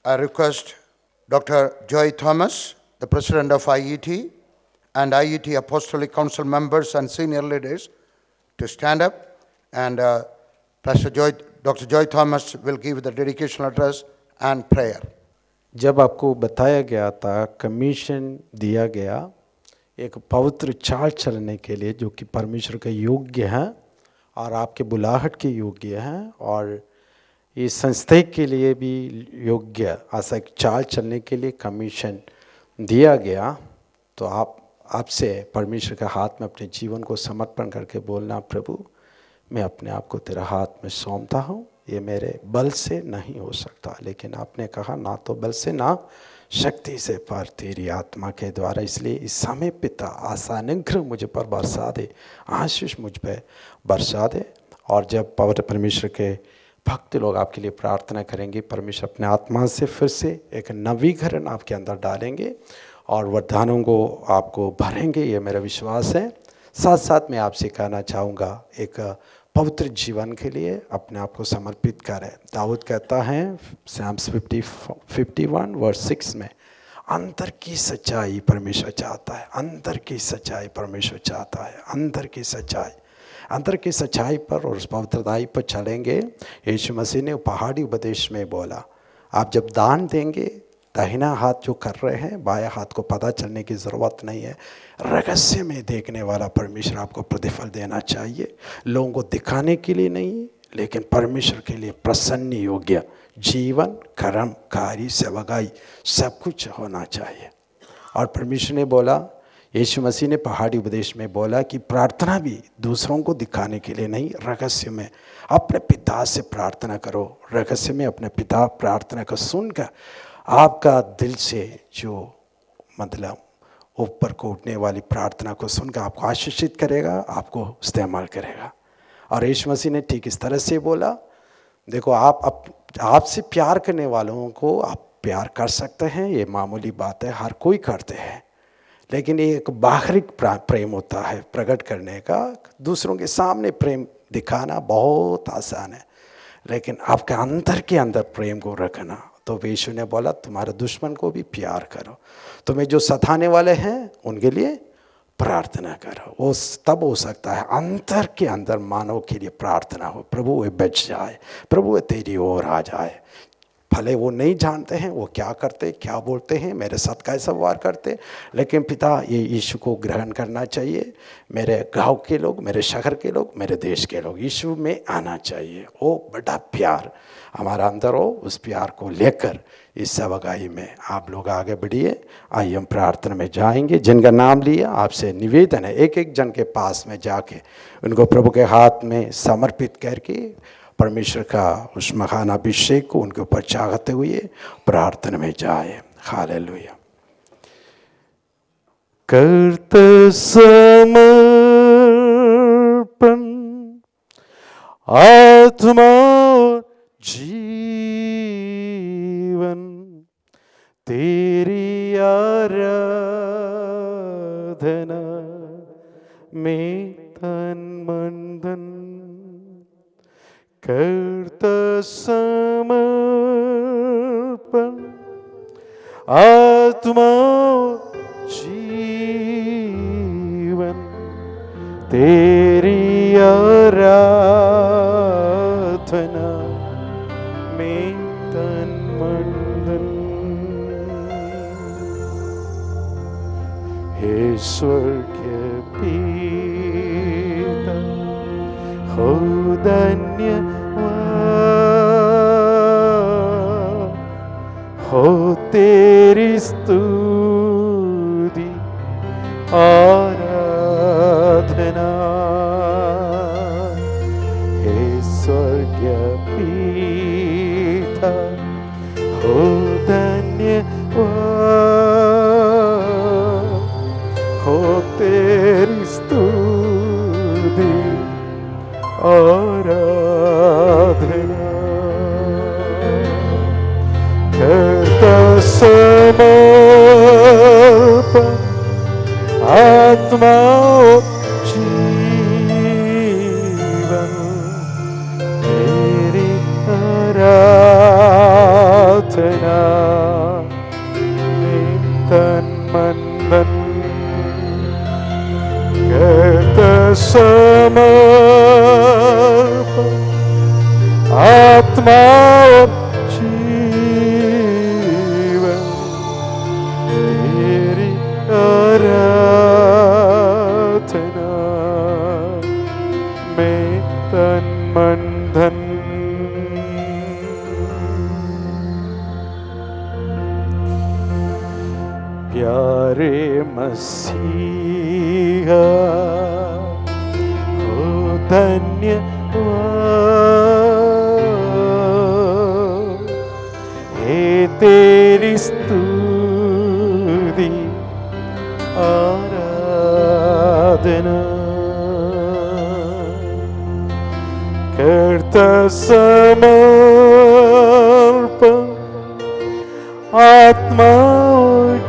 I request Dr. Joy Thomas, the President of IET, and IET Apostolic Council members and senior leaders to stand up, and Dr. Joy Thomas will give the dedication address and prayer.
जब आपको बताया गया था, commission दिया गया एक पवित्र चाल चलने के लिए जो कि परमेश्वर के योग्य हैं और आपके बुलाहट के योग्य हैं और इस संस्था के लिए भी योग्य ऐसा एक चाल चलने के लिए कमीशन दिया गया, तो आपसे परमेश्वर के हाथ में अपने जीवन को समर्पण करके बोलना, प्रभु मैं अपने आप को तेरे हाथ में सौंपता हूँ, ये मेरे बल से नहीं हो सकता, लेकिन आपने कहा ना तो बल से ना शक्ति से पर तेरी आत्मा के द्वारा, इसलिए इस समय पिता आशानुग्रह मुझ पर बरसा दे, आशीष मुझ पर बरसा दे। और जब पवित्र परमेश्वर के भक्त लोग आपके लिए प्रार्थना करेंगे, परमेश्वर अपने आत्मा से फिर से एक नवीकरण आपके अंदर डालेंगे और वरदानों को आपको भरेंगे, ये मेरा विश्वास है। साथ साथ मैं आपसे कहना चाहूँगा एक पवित्र जीवन के लिए अपने आप को समर्पित करें। दाऊद कहता है Psalms 51 वर्स 6 में, अंदर की सच्चाई परमेश्वर चाहता है, अंदर की सच्चाई परमेश्वर चाहता है, अंदर की सच्चाई पर और उस पवित्रताई पर चलेंगे। यीशु मसीह ने पहाड़ी उपदेश में बोला, आप जब दान देंगे दाहिना हाथ जो कर रहे हैं बायां हाथ को पता चलने की ज़रूरत नहीं है, रहस्य में देखने वाला परमेश्वर आपको प्रतिफल देना चाहिए, लोगों को दिखाने के लिए नहीं लेकिन परमेश्वर के लिए प्रसन्न योग्य जीवन, कर्म, कार्य, सेवकाई सब कुछ होना चाहिए। और परमेश्वर ने बोला, यीशु मसीह ने पहाड़ी उपदेश में बोला कि प्रार्थना भी दूसरों को दिखाने के लिए नहीं, रहस्य में अपने पिता से प्रार्थना करो, रहस्य में अपने पिता प्रार्थना को सुनकर आपका दिल से जो मतलब ऊपर को उठने वाली प्रार्थना को सुनकर आपको आशीषित करेगा, आपको इस्तेमाल करेगा। और यीशु मसीह ने ठीक इस तरह से बोला, देखो आपसे प्यार करने वालों को आप प्यार कर सकते हैं, ये मामूली बात है, हर कोई करते हैं, लेकिन ये एक बाहरिक प्रेम होता है प्रकट करने का, दूसरों के सामने प्रेम दिखाना बहुत आसान है, लेकिन आपके अंदर के अंदर प्रेम को रखना, तो यीशु ने बोला तुम्हारे दुश्मन को भी प्यार करो, तुम्हें जो सताने वाले हैं उनके लिए प्रार्थना करो। वो तब हो सकता है अंतर के अंदर मानव के लिए प्रार्थना हो, प्रभु वे बच जाए, प्रभु वे तेरी ओर आ जाए। भले वो नहीं जानते हैं वो क्या करते क्या बोलते हैं, मेरे साथ कैसा व्यवहार करते, लेकिन पिता ये यीशु को ग्रहण करना चाहिए। मेरे गांव के लोग, मेरे शहर के लोग, मेरे देश के लोग यीशु में आना चाहिए। वो बड़ा प्यार हमारा अंदर हो, उस प्यार को लेकर इस सेवकाई में आप लोग आगे बढ़िए। आइए हम प्रार्थना में जाएंगे। जिनका नाम लिया आपसे निवेदन है एक एक जन के पास में जाके उनको प्रभु के हाथ में समर्पित करके परमेश्वर का उस महान अभिषेक को उनके ऊपर चाहते हुए प्रार्थना में जाए। हालेलुया। करते समर्पण आत्मा जीवन तेरी आराधना में तन मन धन करता समर्पण आत्मा जीवन तेरी आराधना में तन मन धन। हे स्वर्गीय पिता हो धन्यवाद हो तेरी स्तुति आराधना। हे स्वर्गीय पिता हो धन्यवाद हो तेरी स्तुति आराधना। करता समर्पण आत्मा जीवन तेरी आराधना में तन मन धन करता समर्पण आत्मा जीवन तेरी आराधना में तन मन धन। प्यारे मसीहा हो धन्यवाद हे तेरी स्तुति आराधना। करता समर्पण आत्मा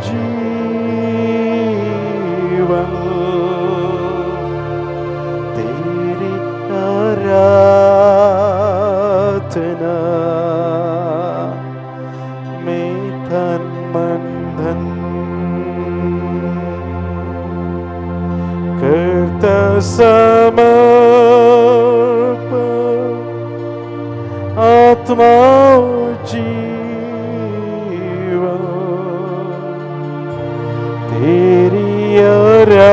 जीवन तेरी आराधना में तन मन धन करता समर्पण आत्मा जीवन तेरी आराधना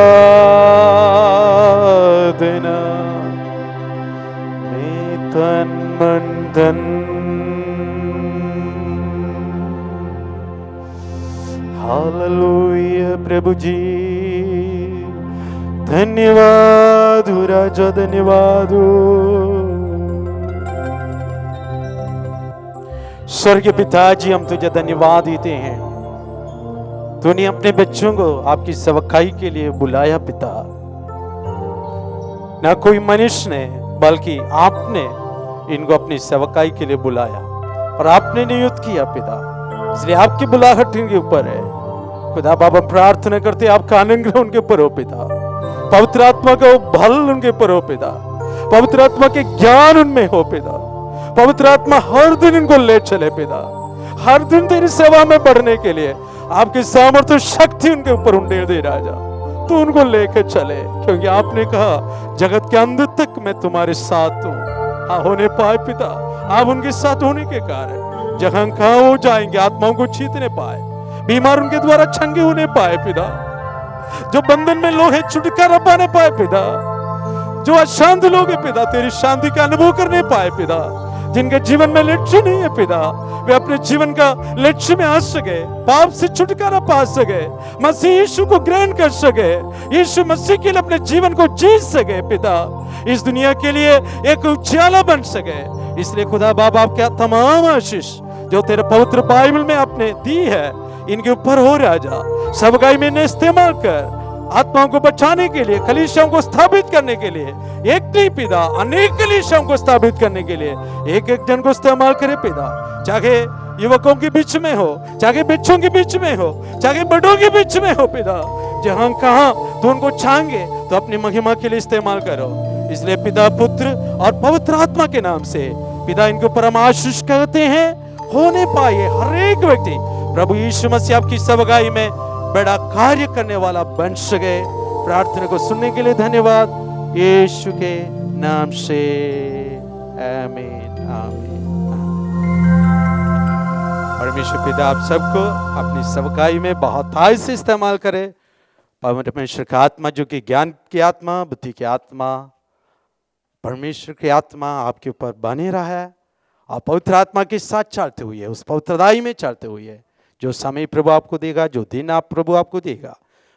में तन मन धन। हालेलुया प्रभु जी धन्यवाद हो राजा धन्यवाद हो। स्वर्गीय पिताजी हम तुझे धन्यवाद देते हैं, तूने अपने बच्चों को आपकी सेवकाई के लिए बुलाया पिता। ना कोई मनुष्य ने बल्कि आपने इनको अपनी सेवकाई के लिए बुलाया और आपने नियुक्त किया पिता, इसलिए आपकी बुलाहट इनके ऊपर है। खुदा बाबा प्रार्थना करते आपका अनुग्रह उनके ऊपर हो पिता, पवित्र आत्मा का बल उनके ऊपर हो पिता, पवित्र आत्मा के ज्ञान उनमें हो पिता, पवित्र आत्मा हर दिन इनको ले चले पिता, हर दिन तेरी सेवा में बढ़ने के लिए आपकी सामर्थ्य शक्ति उनके ऊपर उंडेल दे राजा। तू उनको लेकर चले, क्योंकि आपने कहा जगत के अंत तक मैं तुम्हारे साथ हूँ। हाँ, होने पाए पिता, आप उनके साथ होने के कारण जहां कहा वो जाएंगे आत्माओं को जीतने पाए, बीमार उनके द्वारा चंगे होने पाए पिता, जो बंधन में लोग हैं छुटकारा पाने पाए पिता, जो अशांत लोग हैं पिता तेरी शांति का अनुभव करने पाए पिता, जिनके जीवन में लक्ष्य नहीं है पिता वे अपने जीवन का लक्ष्य में आ सके, पाप से छुटकारा पा सके, मसीह यीशु को ग्रहण कर सके, यीशु मसीह के लिए अपने जीवन को जी सके पिता, इस दुनिया के लिए एक उजाला बन सके। इसलिए खुदा बाप आपके तमाम आशीष जो तेरे पवित्र बाइबल में आपने दी है इनके ऊपर हो राजा। सब गाय में इन्हें इस्तेमाल कर आत्माओं को बचाने के लिए, कलीसियाओं को स्थापित करने के लिए, एक नहीं पिता अनेक कलीसियाओं को स्थापित करने के लिए एक एक जन को इस्तेमाल करे पिता, चाहे युवकों के बीच में हो, चाहे बच्चों के बीच में हो, चाहे बड़ों के बीच में हो पिता, जहां कहां तो उनको चाहेंगे तो अपनी महिमा के लिए इस्तेमाल करो। इसलिए पिता पुत्र और पवित्र आत्मा के नाम से पिता इनके ऊपर हम आशीष करते हैं, होने पाए हर एक व्यक्ति प्रभु यीशु मसीह आपकी सभागाई में बड़ा कार्य करने वाला बन सके। प्रार्थना को सुनने के लिए धन्यवाद, यीशु के नाम से आमीन आमीन। परमेश्वर पिता आप सबको अपनी सभागाई में बहुतायत से इस्तेमाल करे। परमेश्वर की आत्मा जो कि ज्ञान की आत्मा, बुद्धि की आत्मा, परमेश्वर की आत्मा आपके ऊपर बने रहा है और पवित्र आत्मा के साथ चलते हुए, उस पवित्रताई में चलते हुए जो समय प्रभु आपको देगा, जो दिन आप प्रभु आपको देगा,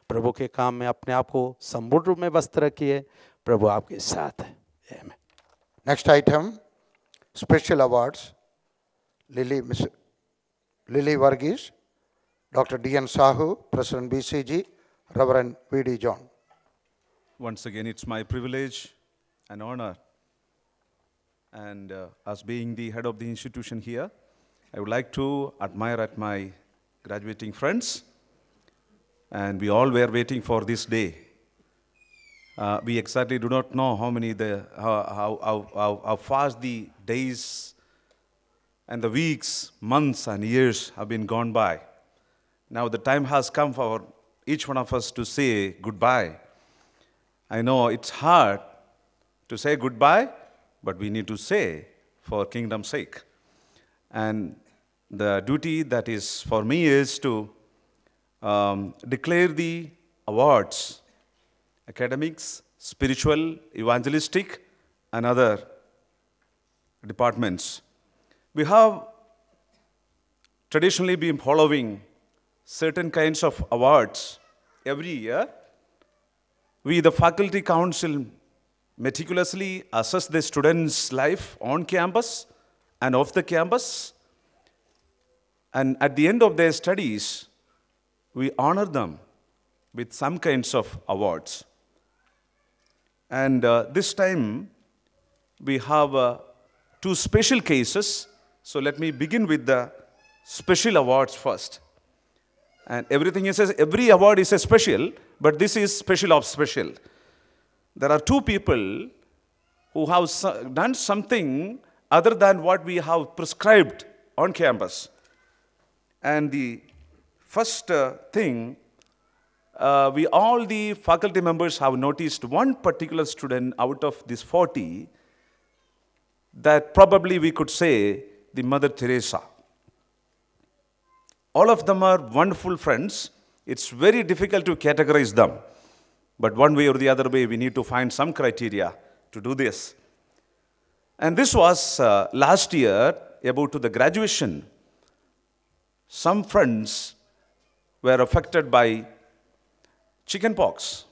प्रभु के काम में अपने आप को संपूर्ण रूप में व्यस्त रखिए। प्रभु आपके साथ है। आमीन।
Next item, special awards. Miss Lily Varghese, Dr. D.N. Sahu, President BCG, Reverend V.D. John.
Once again, it's my privilege and honor. And as being the head of the institution here, I would like to admire at my graduating friends. And we all were waiting for this day. We exactly do not know how fast the days and the weeks, months and years have been gone by. Now the time has come for each one of us to say goodbye. I know it's hard to say goodbye, but we need to say for kingdom's sake. And the duty that is for me is to declare the awards, academics, spiritual, evangelistic, and other departments. We have traditionally been following certain kinds of awards every year. We, the faculty council, meticulously assess the students' life on campus and off the campus. And at the end of their studies, we honor them with some kinds of awards. And this time, we have two special cases. So let me begin with the special awards first. And every award is a special, but this is special of special. There are two people who have done something other than what we have prescribed on campus. And the first thing, all the faculty members have noticed one particular student out of this 40 that probably we could say the Mother Teresa. All of them are wonderful friends. It's very difficult to categorize them. But one way or the other way, we need to find some criteria to do this. And this was last year, about to the graduation. Some friends were affected by chickenpox,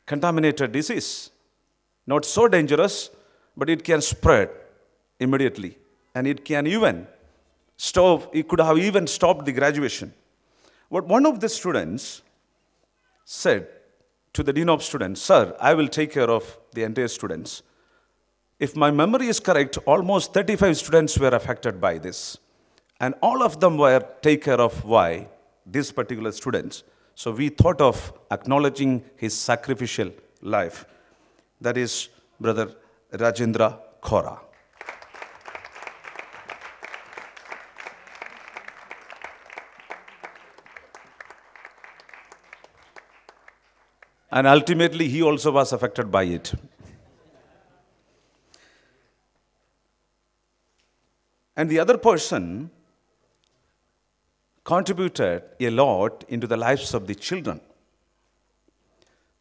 contaminated disease. Not so dangerous, but it can spread immediately. And it can even it could have even stopped the graduation. But one of the students said to the dean of students, "Sir, I will take care of the entire students." If my memory is correct, almost 35 students were affected by this. And all of them were take care of why? These particular students. So we thought of acknowledging his sacrificial life. That is Brother Rajendra Khora. And ultimately, he also was affected by it. And the other person contributed a lot into the lives of the children,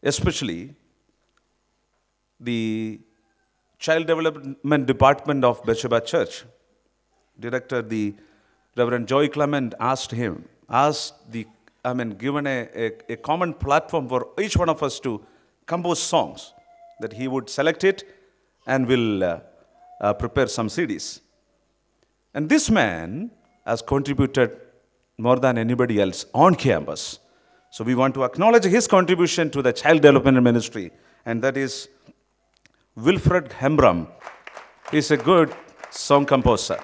especially the Child Development Department of Beersheba Church. Director, the Reverend Joy Clement, given a common platform for each one of us to compose songs, that he would select it and will prepare some CDs. And this man has contributed more than anybody else on campus. So we want to acknowledge his contribution to the child development ministry, and that is Wilfred Hembram. He's a good song composer.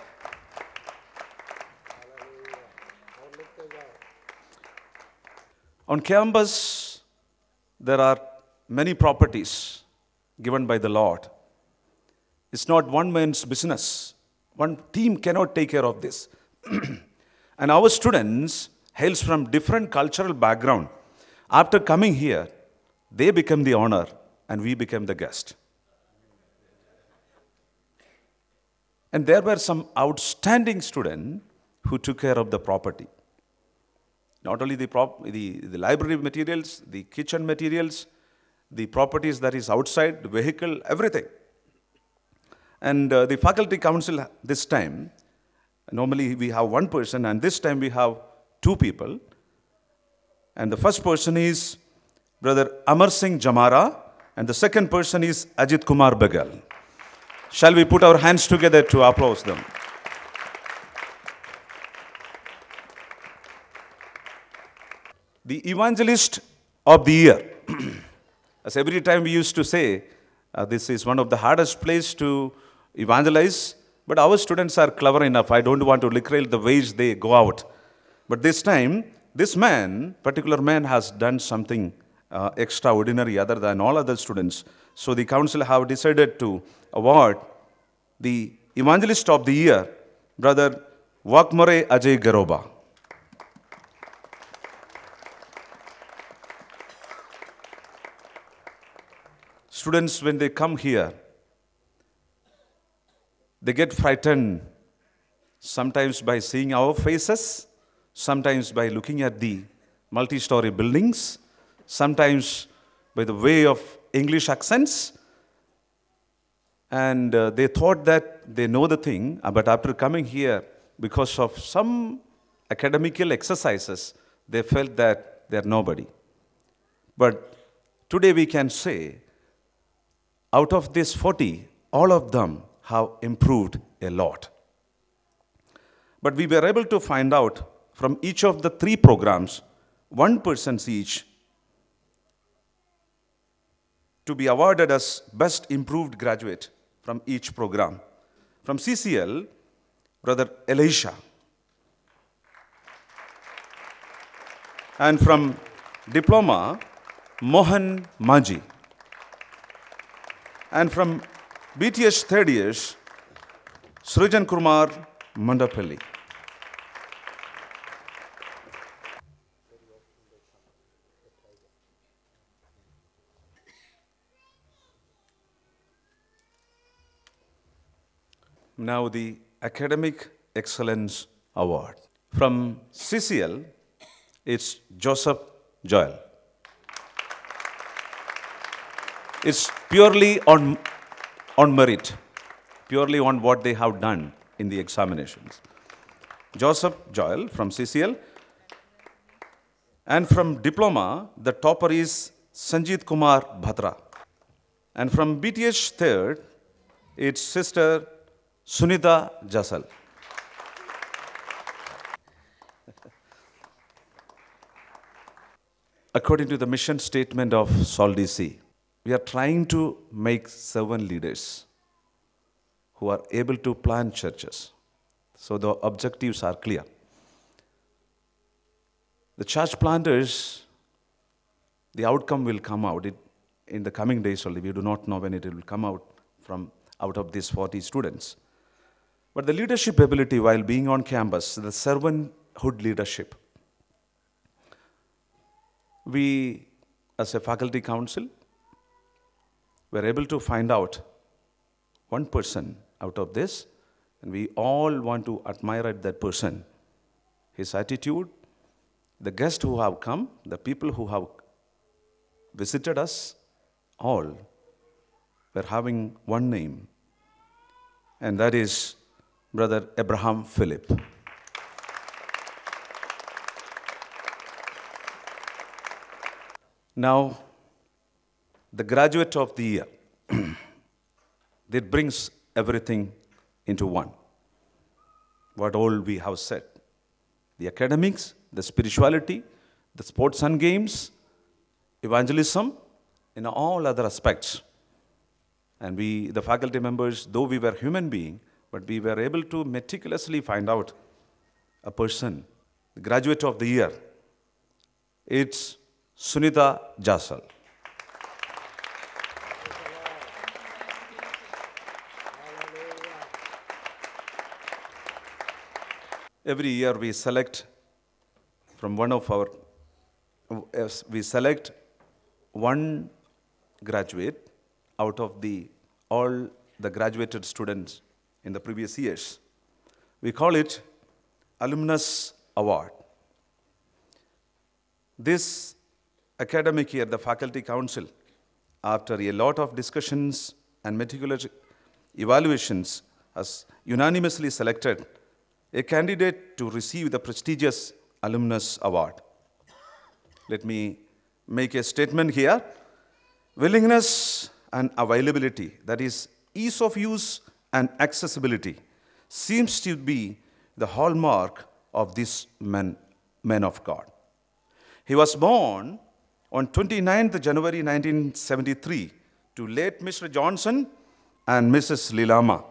On campus, there are many properties given by the Lord. It's not one man's business. One team cannot take care of this. And our students hails from different cultural background. After coming here, they become the owner and we become the guest. And there were some outstanding students who took care of the property. Not only the library materials, the kitchen materials, the properties that is outside, the vehicle, everything. And the faculty council this time, normally we have one person, and this time we have two people. And the first person is Brother Amar Singh Jamara, and the second person is Ajit Kumar Bagal. Shall we put our hands together to applaud them? The evangelist of the year. As every time we used to say, this is one of the hardest places to evangelize, but our students are clever enough. I don't want to liberate the ways they go out. But this time, this particular man has done something extraordinary other than all other students. So the council have decided to award the evangelist of the year, Brother Wakmore Ajay Garoba. Students, when they come here, they get frightened, sometimes by seeing our faces, sometimes by looking at the multi-story buildings, sometimes by the way of English accents. And they thought that they know the thing, but after coming here, because of some academical exercises, they felt that they're nobody. But today we can say, out of these 40, all of them have improved a lot. But we were able to find out from each of the 3 programs, 1 person each, to be awarded as Best Improved Graduate from each program. From CCL, Brother Elisha. And from Diploma, Mohan Maji. And from BTS third years, Srijan Kumar Mandapalli. Now the Academic Excellence Award. From CCL, it's Joseph Joel. It's purely on merit, purely on what they have done in the examinations. Joseph Joel from CCL. And from Diploma, the topper is Sanjeet Kumar Bhadra. And from BTH third, it's Sister Sunita Jasal. According to the mission statement of Salt DC, we are trying to make servant leaders who are able to plant churches. So the objectives are clear. The church planters, the outcome will come out in the coming days only. We do not know when it will come out of these 40 students. But the leadership ability while being on campus, the servanthood leadership, we as a faculty council, we're able to find out one person out of this, and we all want to admire at that person, his attitude, the guests who have come, the people who have visited us, all were having one name, and that is Brother Abraham Philip. Now, the graduate of the year, that brings everything into one. What all we have said. The academics, the spirituality, the sports and games, evangelism, in all other aspects. And we, the faculty members, though we were human beings, but we were able to meticulously find out a person, the graduate of the year. It's Sunita Jasal. Every year we select from one of our, we select one graduate out of all the graduated students in the previous years. We call it Alumnus Award. This academic year, the Faculty Council, after a lot of discussions and meticulous evaluations, has unanimously selected a candidate to receive the prestigious Alumnus Award. Let me make a statement here. Willingness and availability, that is, ease of use and accessibility, seems to be the hallmark of this man of God. He was born on 29th January 1973 to late Mr. Johnson and Mrs. Lilama.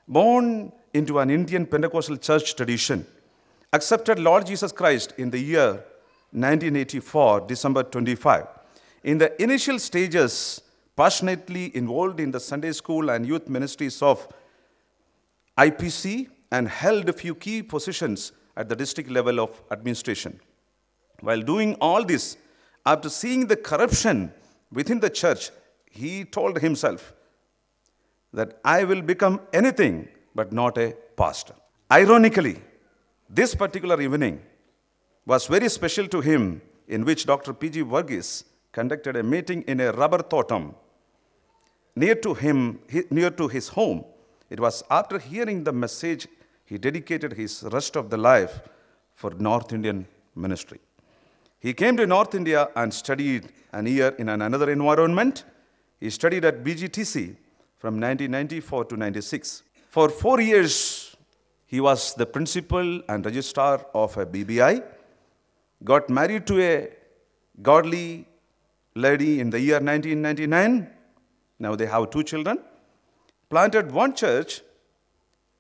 Born into an Indian Pentecostal church tradition, accepted Lord Jesus Christ in the year 1984, December 25. In the initial stages, passionately involved in the Sunday school and youth ministries of IPC and held a few key positions at the district level of administration. While doing all this, after seeing the corruption within the church, he told himself that I will become anything but not a pastor. Ironically, this particular evening was very special to him, in which Dr. P.G. Varghese conducted a meeting in a rubber thotum near to his home. It was after hearing the message he dedicated his rest of the life for North Indian ministry. He came to North India and studied an year in another environment. He studied at BGTC from 1994 to 96. For 4 years, he was the principal and registrar of a BBI, got married to a godly lady in the year 1999. Now they have 2 children. Planted one church,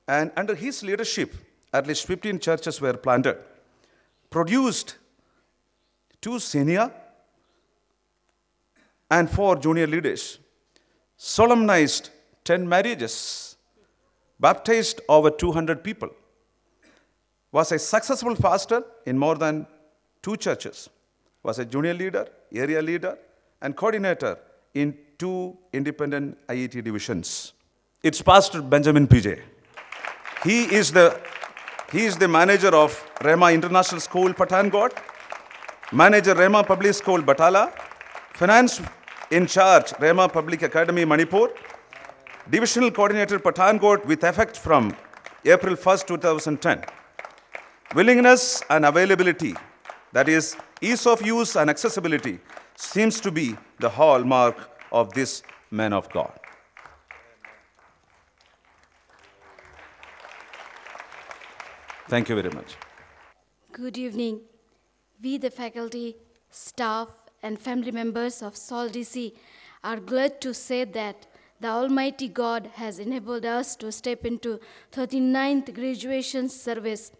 and under his leadership, at least 15 churches were planted. Produced 2 senior and 4 junior leaders. Solemnized 10 marriages. Baptized over 200 people. Was a successful pastor in more than 2 churches. Was a junior leader, area leader, and coordinator in 2 independent IET divisions. It's Pastor Benjamin PJ. He is the manager of Rema International School, Pathankot, manager Rema Public School, Batala, finance in charge Rema Public Academy, Manipur, divisional coordinator, Pathankot, with effect from April 1st, 2010. Willingness and availability, that is, ease of use and accessibility, seems to be the hallmark of this man of God. Thank you very much.
Good evening. We, the faculty, staff, and family members of Saul DC, are glad to say that the Almighty God has enabled us to step into 39th graduation service.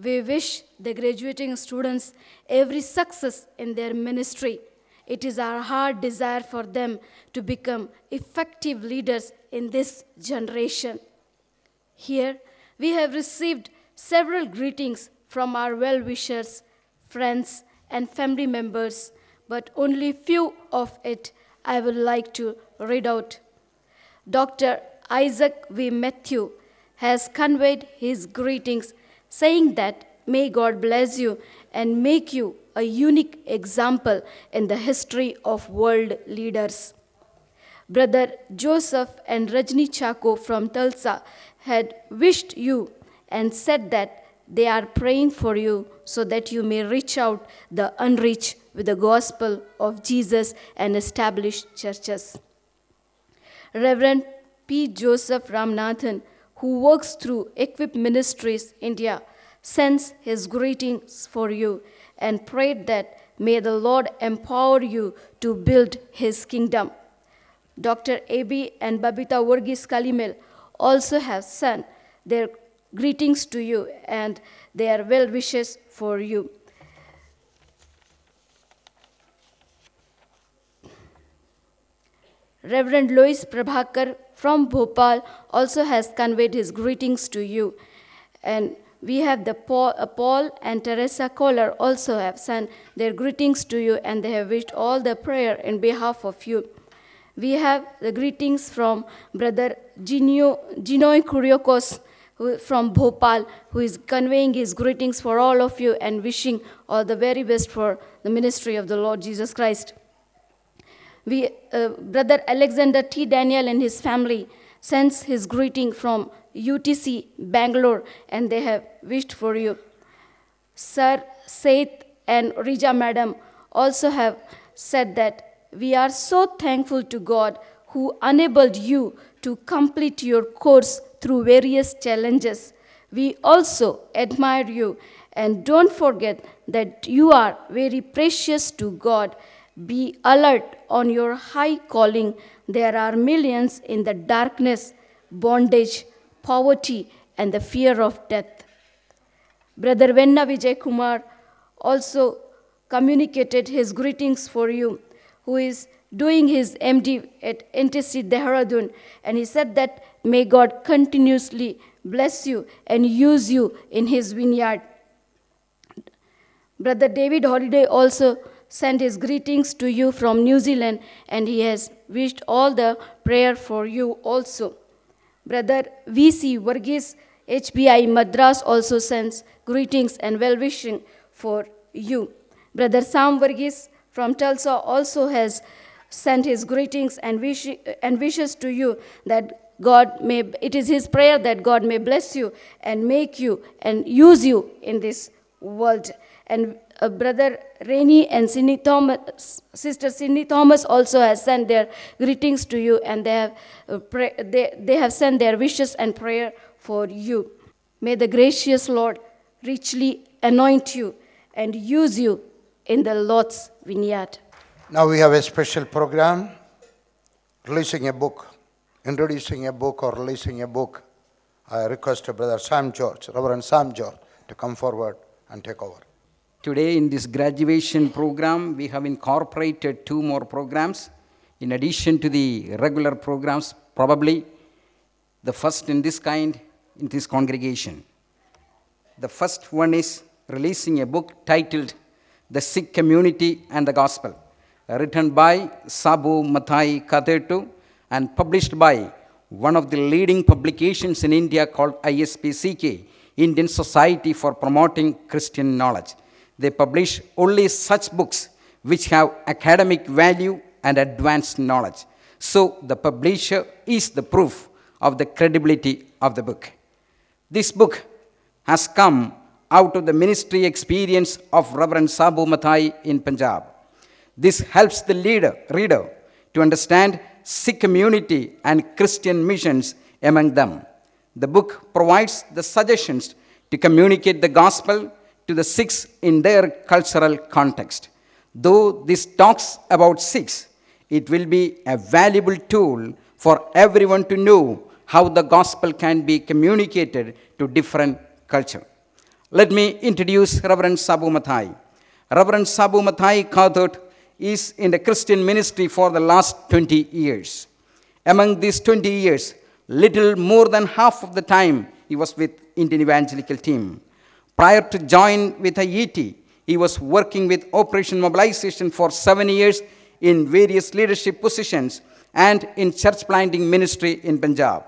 We wish the graduating students every success in their ministry. It is our heart desire for them to become effective leaders in this generation. Here, we have received several greetings from our well-wishers, friends, and family members, but only few of it I would like to read out. Dr. Isaac V. Matthew has conveyed his greetings, saying that may God bless you and make you a unique example in the history of world leaders. Brother Joseph and Rajni Chako from Tulsa had wished you and said that they are praying for you so that you may reach out the unreached with the gospel of Jesus and establish churches. Reverend P. Joseph Ramnathan, who works through Equip Ministries India, sends his greetings for you and prayed that may the Lord empower you to build his kingdom. Dr. A.B. and Babita Varghese Kalimel also have sent their greetings to you and their well wishes for you. Reverend Louis Prabhakar from Bhopal also has conveyed his greetings to you. And we have the Paul and Teresa Kohler also have sent their greetings to you, and they have wished all the prayer in behalf of you. We have the greetings from Brother Ginoy Kuriokos from Bhopal, who is conveying his greetings for all of you and wishing all the very best for the ministry of the Lord Jesus Christ. Brother Alexander T. Daniel and his family sends his greeting from UTC, Bangalore, and they have wished for you. Sir Seth and Rija Madam also have said that we are so thankful to God who enabled you to complete your course through various challenges. We also admire you, and don't forget that you are very precious to God. Be alert on your high calling. There are millions in the darkness, bondage, poverty, and the fear of death. Brother Venna Vijay Kumar also communicated his greetings for you, who is doing his MD at NTC Dehradun, and he said that may God continuously bless you and use you in his vineyard. Brother David Holiday also sent his greetings to you from New Zealand, and he has wished all the prayer for you also. Brother V.C. Varghese, HBI Madras, also sends greetings and well-wishing for you. Brother Sam Varghese from Tulsa also has sent his greetings and wishes to you that it is his prayer that God may bless you and make you and use you in this world. And Brother Rainey and Sister Cindy Thomas also has sent their greetings to you, and they have sent their wishes and prayer for you. May the gracious Lord richly anoint you and use you in the Lord's vineyard.
Now we have a special program, releasing a book, introducing a book or releasing a book. I request Brother Sam George, Reverend Sam George, to come forward and take over.
Today in this graduation program, we have incorporated 2 more programs in addition to the regular programs, probably the first in this kind in this congregation. The first one is releasing a book titled The Sikh Community and the Gospel, written by Sabu Mathai Kathetu and published by one of the leading publications in India called ISPCK, Indian Society for Promoting Christian Knowledge. They publish only such books which have academic value and advanced knowledge. So the publisher is the proof of the credibility of the book. This book has come out of the ministry experience of Reverend Sabu Mathai in Punjab. This helps the reader to understand Sikh community and Christian missions among them. The book provides the suggestions to communicate the gospel to the Sikhs in their cultural context. Though this talks about Sikhs, it will be a valuable tool for everyone to know how the gospel can be communicated to different cultures. Let me introduce Reverend Sabu Mathai. Reverend Sabu Mathai Kathot is in the Christian ministry for the last 20 years. Among these 20 years, little more than half of the time he was with Indian Evangelical Team. Prior to join with IET, He was working with Operation Mobilization for 7 years in various leadership positions and in church planting ministry in Punjab.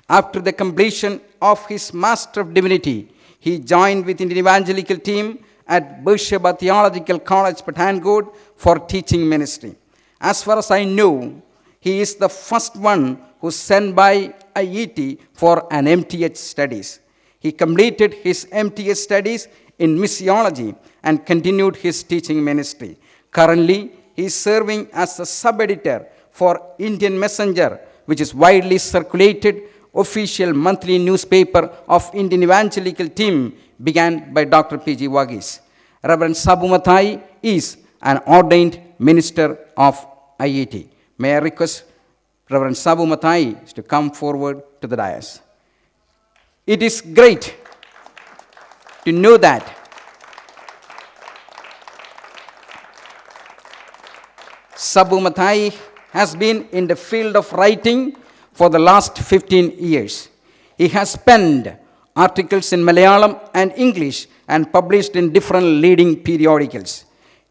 After the completion of his Master of Divinity, he joined with Indian Evangelical team at Beersheba Theological College, Pathankot, for teaching ministry. As far as I know, he is the first one who sent by IET for an MTH studies. He completed his MTH studies in missiology and continued his teaching ministry. Currently, he is serving as a sub-editor for Indian Messenger, which is widely circulated official monthly newspaper of Indian Evangelical team began by Dr. P.G. Varghese. Reverend Sabu Mathai is an ordained minister of IET. May I request Reverend Sabu Mathai to come forward to the dais. It is great to know that Sabu Mathai has been in the field of writing for the last 15 years. He has penned articles in Malayalam and English and published in different leading periodicals.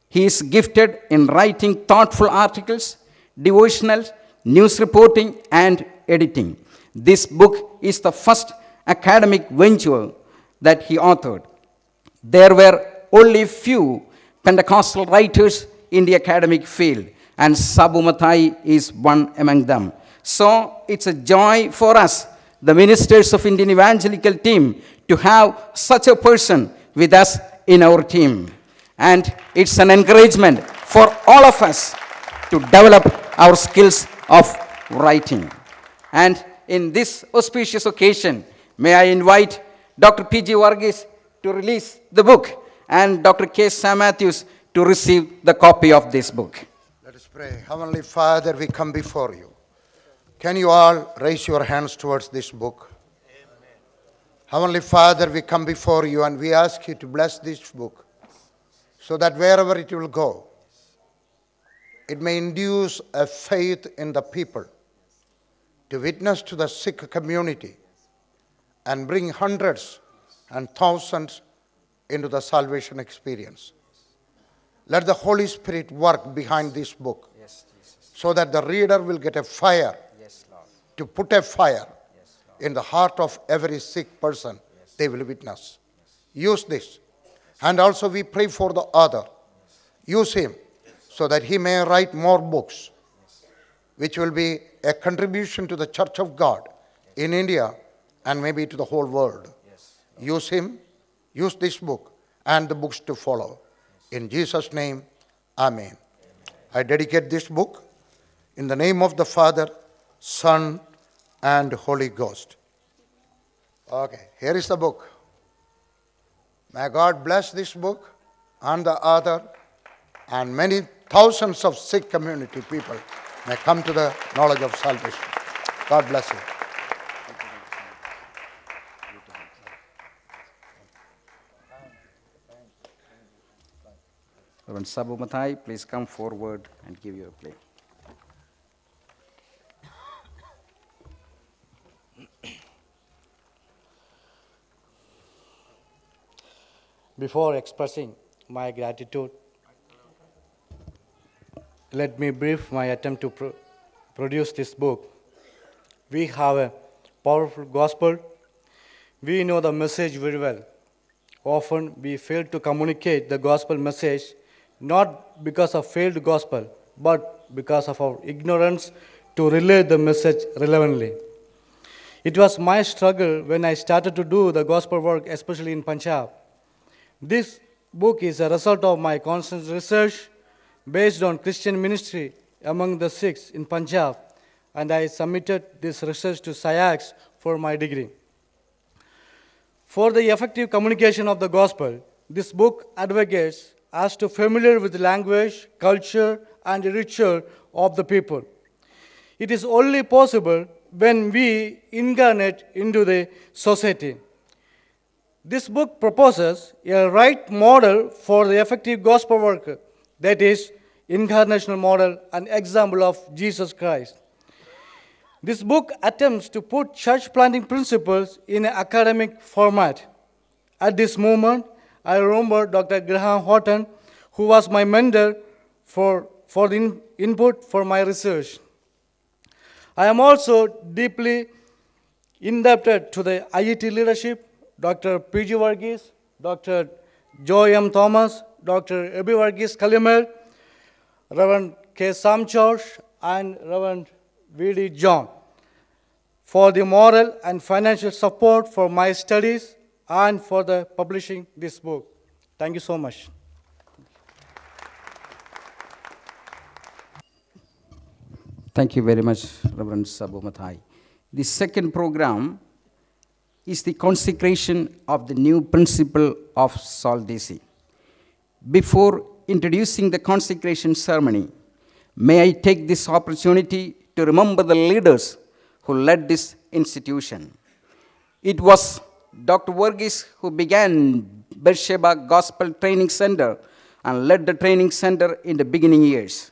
He is gifted in writing thoughtful articles, devotionals, news reporting, and editing. This book is the first academic venture that he authored. There were only few Pentecostal writers in the academic field, and Sabu Mathai is one among them. So it's a joy for us, the ministers of Indian Evangelical team, to have such a person with us in our team. And it's an encouragement for all of us to develop our skills of writing. And in this auspicious occasion, may I invite Dr. P.G. Varghese to release the book and Dr. K. Sam Matthews to receive the copy of this book.
Let us pray. Heavenly Father, we come before you. Can you all raise your hands towards this book? Amen. Heavenly Father, we come before you and we ask you to bless this book so that wherever it will go, it may induce a faith in the people to witness to the sick community and bring hundreds and thousands into the salvation experience. Let the Holy Spirit work behind this book so that the reader will get a fire to put a fire in the heart of every sick person they will witness. Use this. And also we pray for the author. Use him so that he may write more books, which will be a contribution to the Church of God in India and maybe to the whole world. Use him, use this book and the books to follow. In Jesus' name, Amen. I dedicate this book in the name of the Father, Son, and Holy Ghost. Okay, here is the book. May God bless this book and the author, and many thousands of sick community people may come to the knowledge of salvation. God bless you.
Reverend Sabu Mathai, please come forward and give your plea.
Before expressing my gratitude, let me brief my attempt to produce this book. We have a powerful gospel. We know the message very well. Often we fail to communicate the gospel message not because of failed gospel, but because of our ignorance to relay the message relevantly. It was my struggle when I started to do the gospel work, especially in Punjab. This book is a result of my constant research based on Christian ministry among the Sikhs in Punjab, and I submitted this research to SIAX for my degree. For the effective communication of the gospel, this book advocates us to familiar with the language, culture, and ritual of the people. It is only possible when we incarnate into the society. This book proposes a right model for the effective gospel work, that is, incarnational model and example of Jesus Christ. This book attempts to put church planting principles in an academic format. At this moment, I remember Dr. Graham Horton, who was my mentor for the input for my research. I am also deeply indebted to the IET leadership, Dr. P.G. Varghese, Dr. Joy M. Thomas, Dr. Ebi Varghese Kalimer, Reverend K. Sam George, and Reverend V.D. John for the moral and financial support for my studies and for the publishing this book. Thank you so much.
Thank you very much, Reverend Sabu Mathai. The second program is the consecration of the new principal of Saldesi. Before introducing the consecration ceremony, may I take this opportunity to remember the leaders who led this institution. It was Dr. Varghese who began Beersheba Gospel Training Center and led the training center in the beginning years.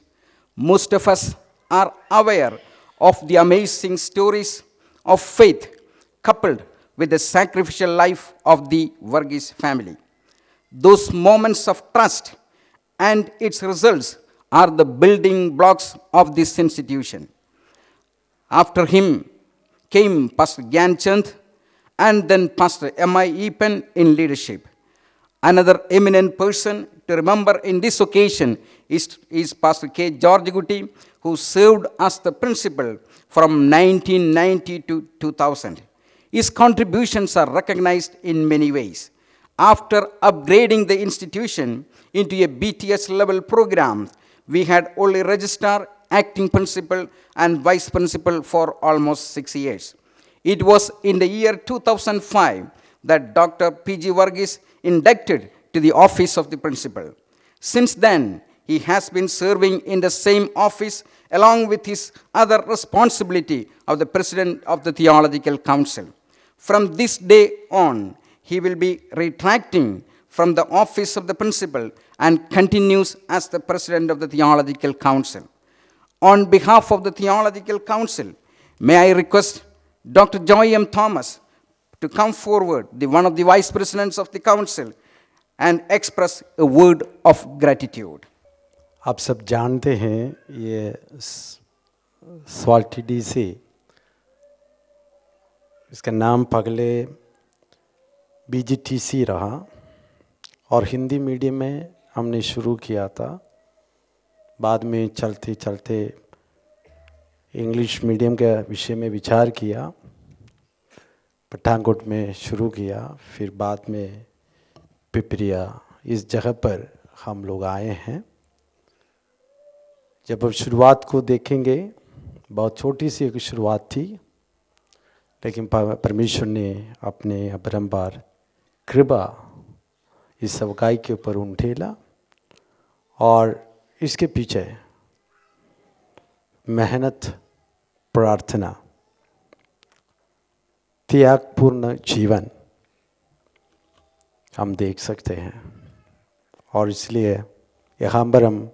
Most of us are aware of the amazing stories of faith coupled with the sacrificial life of the Varghese family. Those moments of trust and its results are the building blocks of this institution. After him came Pastor Gyan Chand and then Pastor M.I. Epen in leadership. Another eminent person to remember in this occasion is Pastor K. George Gutti, who served as the principal from 1990 to 2000. His contributions are recognized in many ways. After upgrading the institution into a BTS level program, we had only registrar, acting principal, and vice principal for almost 6 years. It was in the year 2005 that Dr. P.G. Varghese inducted to the office of the principal. Since then, he has been serving in the same office along with his other responsibility of the president of the Theological Council. From this day on, he will be retracting from the office of the principal and continues as the president of the Theological Council. On behalf of the Theological Council, may I request Dr. Joy M. Thomas to come forward, one of the vice presidents of the council, and express a word of gratitude.
आप सब जानते हैं ये स्वाल्टी से इसका नाम पहले BGTC रहा और हिंदी मीडियम में हमने शुरू किया था, बाद में चलते चलते इंग्लिश मीडियम के विषय में विचार किया, पठानकोट में शुरू किया, फिर बाद में पिपरिया इस जगह पर हम लोग आए हैं। जब अब शुरुआत को देखेंगे, बहुत छोटी सी एक शुरुआत थी, लेकिन परमेश्वर ने अपने अपरंपार कृपा इस सवकाई के ऊपर उंडेला और इसके पीछे मेहनत, प्रार्थना, त्यागपूर्ण जीवन हम देख सकते हैं। और इसलिए यहाँ पर हम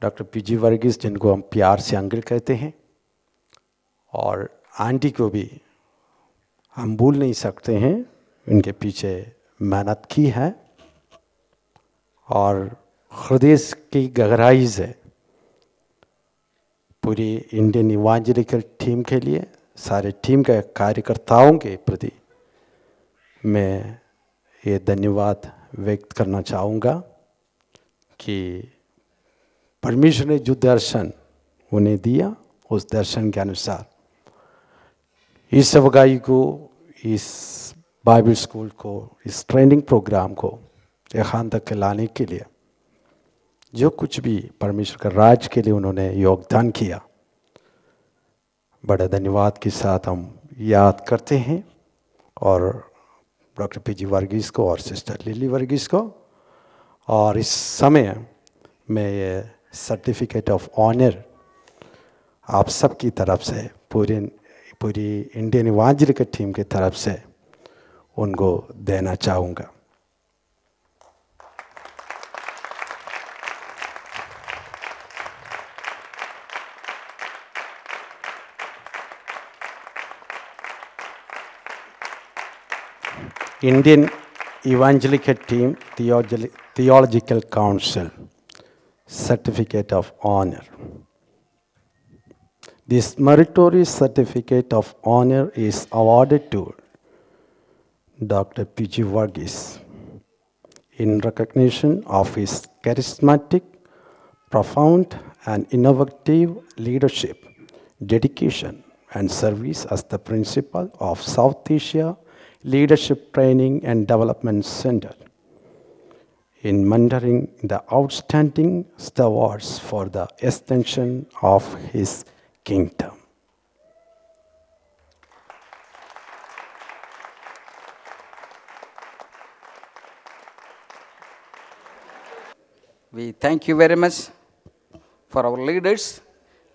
डॉक्टर P.G. वर्गीस, जिनको हम प्यार से अंकल कहते हैं, और आंटी को भी हम भूल नहीं सकते हैं, उनके पीछे मेहनत की है और हृदय की गहराई से पूरी इंडियन इवांजेलिकल टीम के लिए, सारे टीम के कार्यकर्ताओं के प्रति मैं ये धन्यवाद व्यक्त करना चाहूँगा कि परमेश्वर ने जो दर्शन उन्हें दिया, उस दर्शन के अनुसार इस सवगाई को, इस बाइबल स्कूल को, इस ट्रेनिंग प्रोग्राम को यहाँ तक लाने के लिए जो कुछ भी परमेश्वर का राज के लिए उन्होंने योगदान किया, बड़ा धन्यवाद के साथ हम याद करते हैं। और डॉक्टर P.G. वर्गीस को और सिस्टर लिली वर्गीस को, और इस समय मैं ये सर्टिफिकेट ऑफ ऑनर आप सब की तरफ से, पूरी इंडियन इवांजेलिकल टीम की तरफ से उनको देना चाहूँगा। Indian Evangelical Team Theological Council Certificate of Honor. This meritorious certificate of honor is awarded to Dr. P.G. Varghese in recognition of his charismatic, profound, and innovative leadership, dedication, and service as the principal of South Asia Leadership Training and Development Center in mentoring the outstanding stewards for the extension of his kingdom.
We thank you very much for our leaders,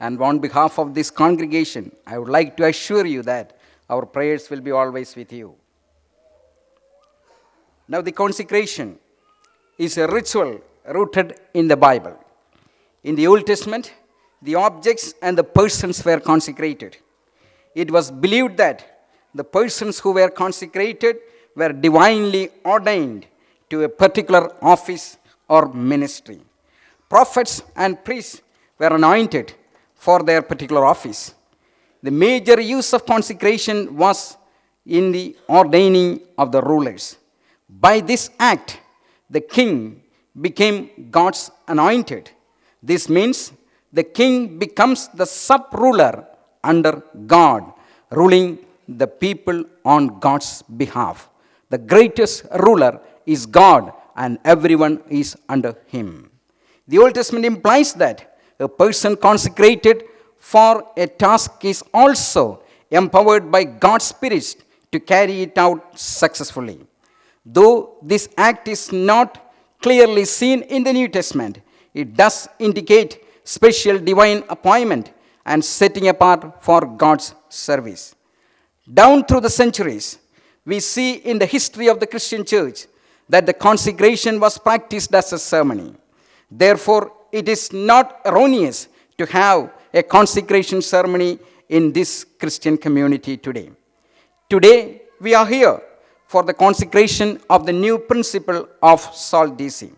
and on behalf of this congregation, I would like to assure you that our prayers will be always with you. Now, the consecration is a ritual rooted in the Bible. In the Old Testament, the objects and the persons were consecrated. It was believed that the persons who were consecrated were divinely ordained to a particular office or ministry. Prophets and priests were anointed for their particular office. The major use of consecration was in the ordaining of the rulers. By this act, the king became God's anointed. This means the king becomes the sub-ruler under God, ruling the people on God's behalf. The greatest ruler is God, and everyone is under him. The Old Testament implies that a person consecrated for a task is also empowered by God's Spirit to carry it out successfully. Though this act is not clearly seen in the New Testament, it does indicate special divine appointment and setting apart for God's service. Down through the centuries, we see in the history of the Christian church that the consecration was practiced as a ceremony. Therefore, it is not erroneous to have a consecration ceremony in this Christian community today. Today, we are here for the consecration of the new principal of Salt DC.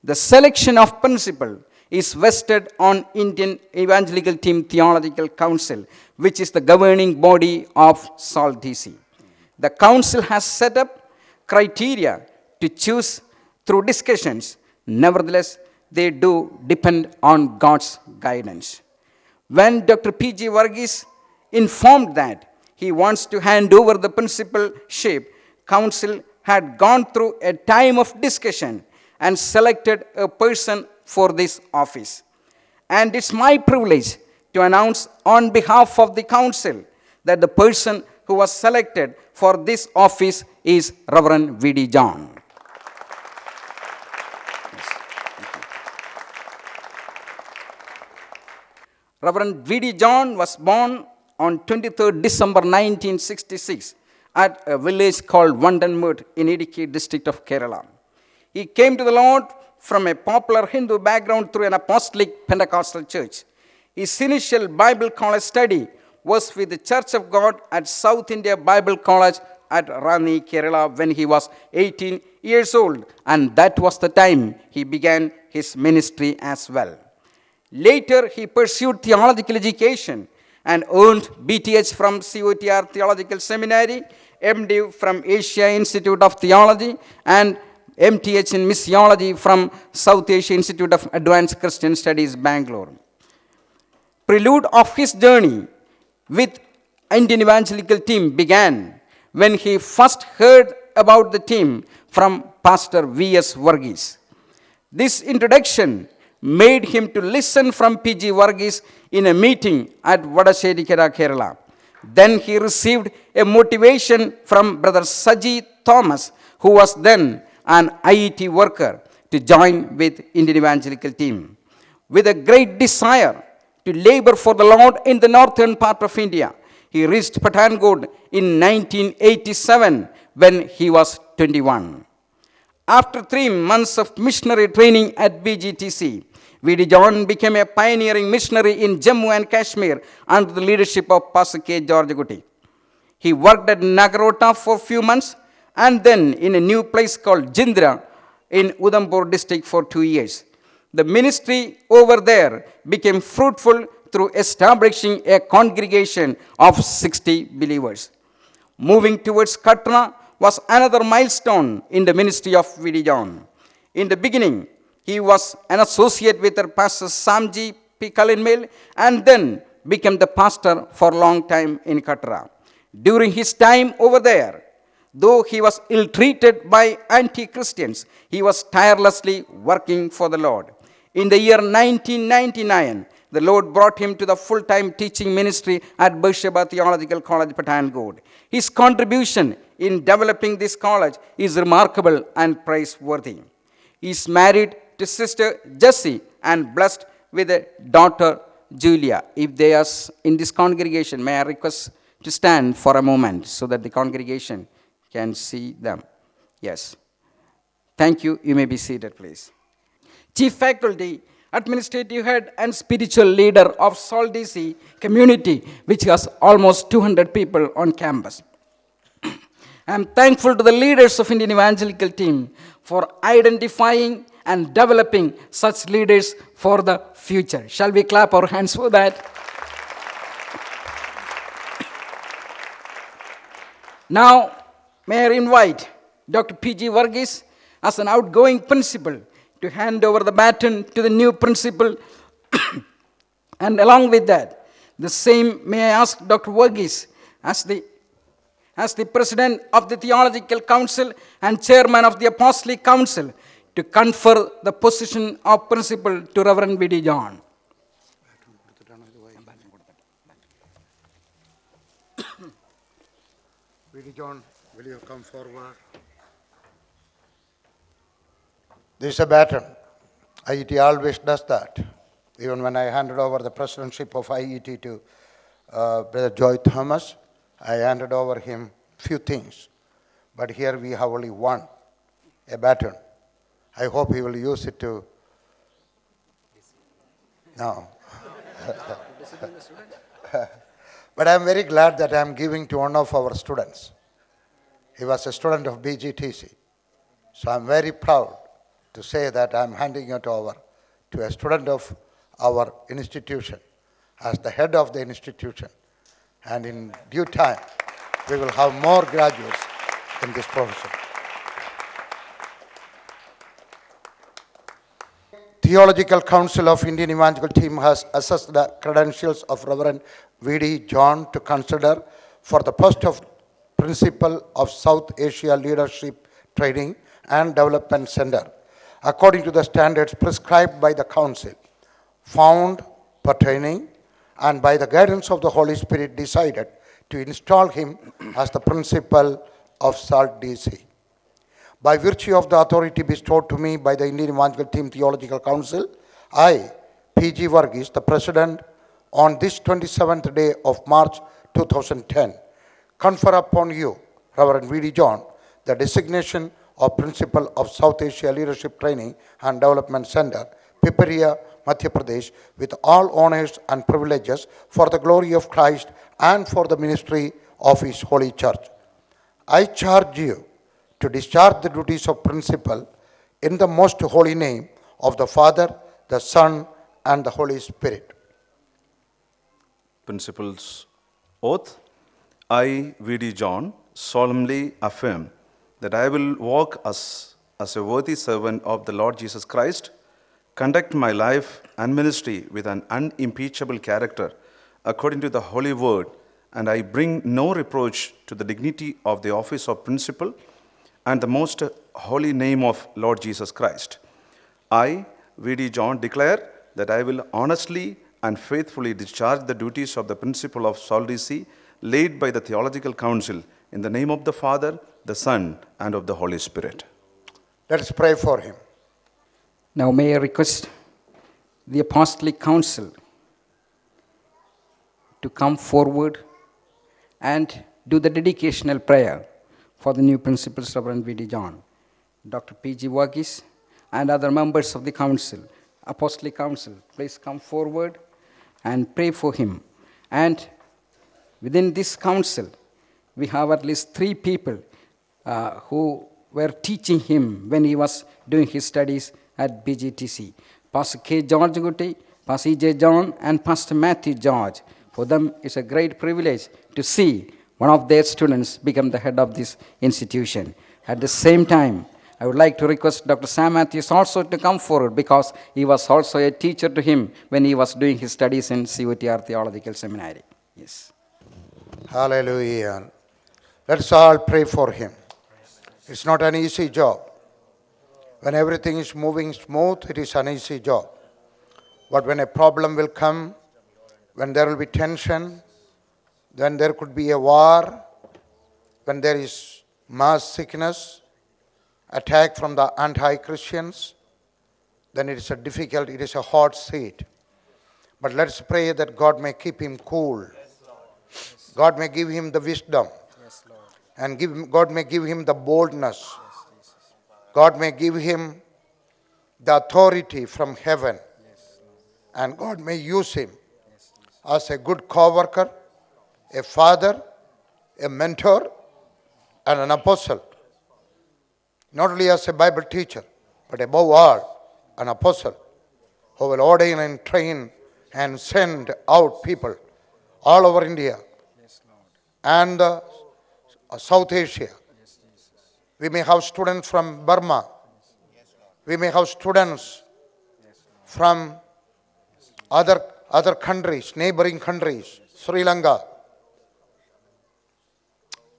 The selection of principal is vested on Indian Evangelical Team Theological Council, which is the governing body of Salt DC. The council has set up criteria to choose through discussions. Nevertheless, they do depend on God's guidance. When Dr. P.G. Varghese informed that he wants to hand over the principalship, council had gone through a time of discussion and selected a person for this office. And it's my privilege to announce on behalf of the council that the person who was selected for this office is Reverend V.D. John. Reverend V.D. John was born on 23rd December 1966 at a village called Vandanmud in Idukki district of Kerala. He came to the Lord from a popular Hindu background through an apostolic Pentecostal church. His initial Bible college study was with the Church of God at South India Bible College at Rani, Kerala when he was 18 years old, and that was the time he began his ministry as well. Later, he pursued theological education and earned BTH from COTR Theological Seminary, MD from Asia Institute of Theology, and MTH in Missiology from South Asia Institute of Advanced Christian Studies, Bangalore. Prelude of his journey with Indian Evangelical Team began when he first heard about the team from Pastor V.S. Varghese. This introduction made him to listen from P.G. Varghese in a meeting at Vadasherikara, Kerala. Then he received a motivation from Brother Saji Thomas, who was then an IET worker, to join with Indian Evangelical Team. With a great desire to labor for the Lord in the northern part of India, he reached Pathankot in 1987 when he was 21. After 3 months of missionary training at BGTC, V.D. John became a pioneering missionary in Jammu and Kashmir under the leadership of Pastor K. George Gutti. He worked at Nagarota for a few months and then in a new place called Jindra in Udhampur district for 2 years. The ministry over there became fruitful through establishing a congregation of 60 believers. Moving towards Katra was another milestone in the ministry of V.D. John. In the beginning, he was an associate with Pastor Samji P. Kalinmel and then became the pastor for a long time in Katra. During his time over there, though he was ill-treated by anti-Christians, he was tirelessly working for the Lord. In the year 1999, the Lord brought him to the full-time teaching ministry at Beersheba Theological College, Pathankot. His contribution in developing this college is remarkable and praiseworthy. He is married to Sister Jessie and blessed with a daughter, Julia. If they are in this congregation, may I request to stand for a moment so that the congregation can see them. Yes. Thank you. You may be seated, please. Chief Faculty, Administrative Head, and Spiritual Leader of Salt DC community, which has almost 200 people on campus. I am thankful to the leaders of Indian Evangelical Team for identifying and developing such leaders for the future. Shall we clap our hands for that? Now, may I invite Dr. P.G. Varghese as an outgoing principal to hand over the baton to the new principal. And along with that, the same may I ask Dr. Varghese as the President of the Theological Council and Chairman of the Apostolic Council to confer the position of principal to Reverend V.D. John.
V.D. John, will you come forward? This is a baton. IET always does that. Even when I handed over the presidency of IET to Brother Joy Thomas, I handed over him few things. But here we have only one, a baton. I hope he will use it to... No. But I am very glad that I am giving to one of our students. He was a student of BGTC. So I am very proud to say that I am handing it over to a student of our institution as the head of the institution. And in due time, we will have more graduates in this profession. Theological Council of Indian Evangelical Team has assessed the credentials of Reverend V.D. John to consider for the post of Principal of South Asia Leadership Training and Development Center, according to the standards prescribed by the Council, found pertaining, and by the guidance of the Holy Spirit decided to install him as the Principal of Salt DC. By virtue of the authority bestowed to me by the Indian Evangelical Team Theological Council, I, P.G. Varghese, the President, on this 27th day of March 2010, confer upon you, Reverend V.D. John, the designation of Principal of South Asia Leadership Training and Development Center, Piparia, Madhya Pradesh, with all honors and privileges for the glory of Christ and for the ministry of His Holy Church. I charge you to discharge the duties of principal in the most holy name of the Father, the Son, and the Holy Spirit.
Principal's oath. I, V.D. John, solemnly affirm that I will walk as a worthy servant of the Lord Jesus Christ, conduct my life and ministry with an unimpeachable character according to the holy word, and I bring no reproach to the dignity of the office of principal and the most holy name of Lord Jesus Christ. I, V.D. John, declare that I will honestly and faithfully discharge the duties of the principal of Salt DC laid by the Theological Council in the name of the Father, the Son, and of the Holy Spirit.
Let us pray for him.
Now may I request the Apostolic Council to come forward and do the dedicational prayer for the new principals, Reverend V.D. John. Dr. P.G. Varghese and other members of the council, Apostolic Council, please come forward and pray for him. And within this council, we have at least 3 people who were teaching him when he was doing his studies at BGTC. Pastor K. George Gutti, Pastor E.J. John, and Pastor Matthew George. For them, it's a great privilege to see one of their students become the head of this institution. At the same time, I would like to request Dr. Sam Matthews also to come forward because he was also a teacher to him when he was doing his studies in COTR Theological Seminary. Yes.
Hallelujah. Let's all pray for him. It's not an easy job. When everything is moving smooth, it is an easy job. But when a problem will come, when there will be tension, when there could be a war, when there is mass sickness, attack from the anti-Christians, then it is a difficult, it is a hot seat. But let's pray that God may keep him cool. God may give him the wisdom. And God may give him the boldness. God may give him the authority from heaven. And God may use him as a good co-worker, a father, a mentor, and an apostle. Not only as a Bible teacher, but above all, an apostle who will ordain and train and send out people all over India and South Asia. We may have students from Burma. We may have students from other countries, neighboring countries, Sri Lanka,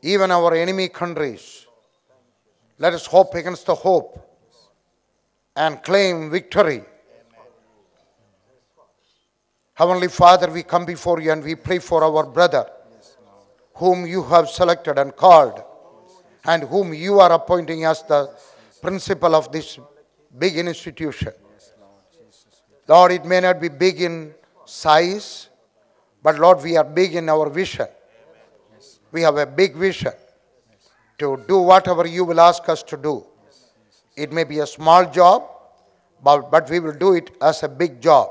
even our enemy countries. Let us hope against the hope and claim victory. Heavenly Father, we come before you and we pray for our brother whom you have selected and called and whom you are appointing as the principal of this big institution. Lord, it may not be big in size, but Lord, we are big in our vision. We have a big vision to do whatever you will ask us to do. It may be a small job, but we will do it as a big job.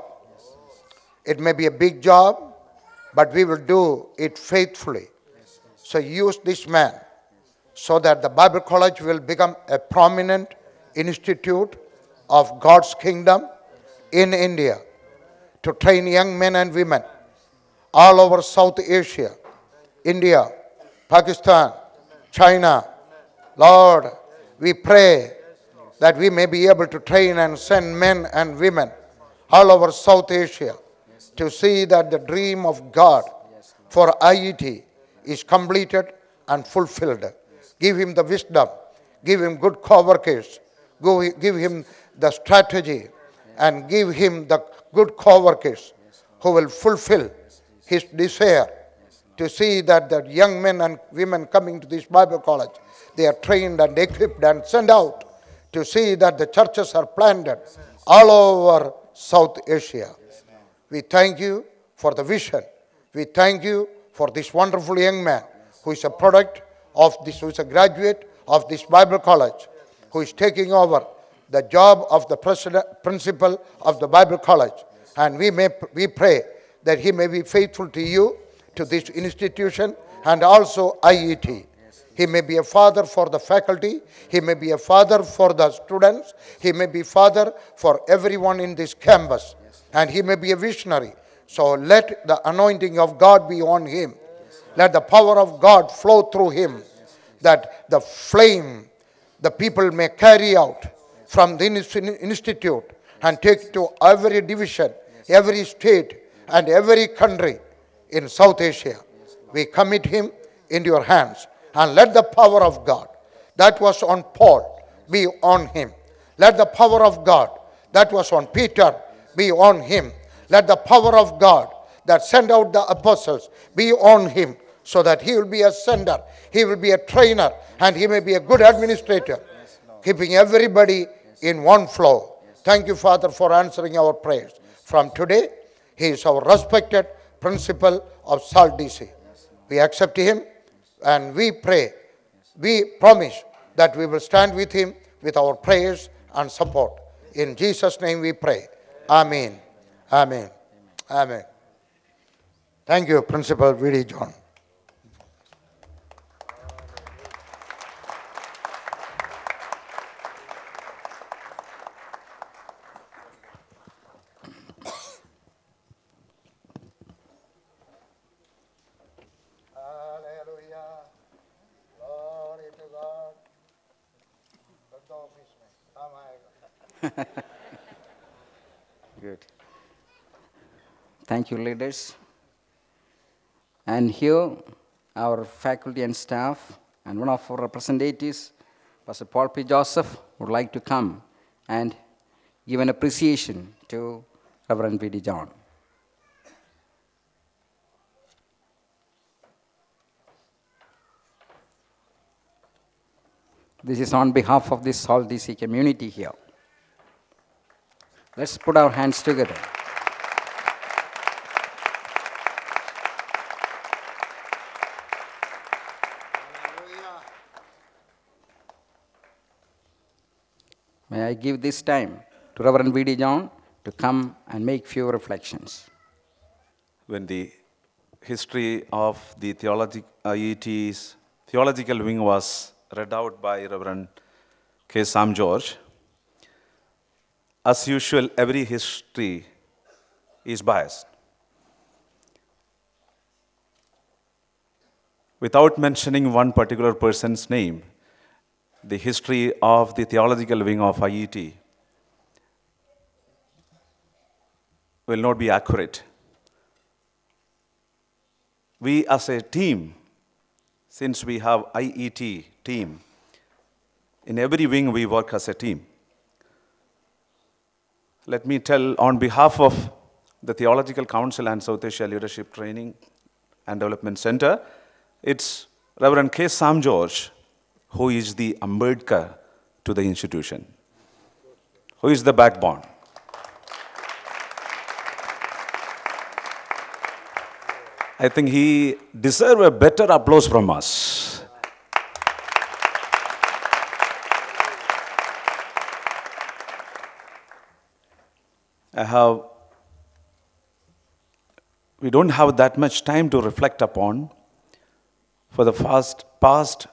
It may be a big job, but we will do it faithfully. So use this man so that the Bible College will become a prominent institute of God's kingdom in India to train young men and women all over South Asia, India, Pakistan, China. Lord, we pray that we may be able to train and send men and women all over South Asia to see that the dream of God for IET is completed and fulfilled. Give him the wisdom, give him good co-workers, give him the strategy, and give him the good co-workers who will fulfill his desire to see that the young men and women coming to this Bible college, they are trained and equipped and sent out to see that the churches are planted all over South Asia. We thank you for the vision. We thank you for this wonderful young man who is a product of this, who is a graduate of this Bible college, who is taking over the job of the principal of the Bible college. And we pray that he may be faithful to you, to this institution, and also IET. He may be a father for the faculty. He may be a father for the students. He may be father for everyone in this campus. And he may be a visionary. So let the anointing of God be on him. Let the power of God flow through him. That the flame the people may carry out from the institute and take to every division, every state, and every country in South Asia. We commit him into your hands. And let the power of God that was on Paul be on him. Let the power of God that was on Peter be on him. Let the power of God that sent out the apostles be on him, so that he will be a sender, he will be a trainer, and he may be a good administrator, keeping everybody in one flow. Thank you, Father, for answering our prayers. From today, he is our respected principal of Salt DC. We accept him and we pray, we promise that we will stand with him with our prayers and support. In Jesus' name we pray. Amen. Amen. Amen. Thank you, Principal V.D. John.
Good. Thank you, leaders. And here, our faculty and staff, and one of our representatives, Pastor Paul P. Joseph, would like to come and give an appreciation to Reverend V.D. John. This is on behalf of the Salt DC community here. Let's put our hands together. May I give this time to Reverend V.D. John to come and make few reflections.
When the history of the IET's theological wing was read out by Reverend K. Sam George, as usual, every history is biased. Without mentioning one particular person's name, the history of the theological wing of IET will not be accurate. We as a team, since we have IET team, in every wing we work as a team. Let me tell on behalf of the Theological Council and South Asia Leadership Training and Development Center, it's Reverend K. Sam George who is the Ambedkar to the institution, who is the backbone. I think he deserves a better applause from us. We don't have that much time to reflect upon. For the past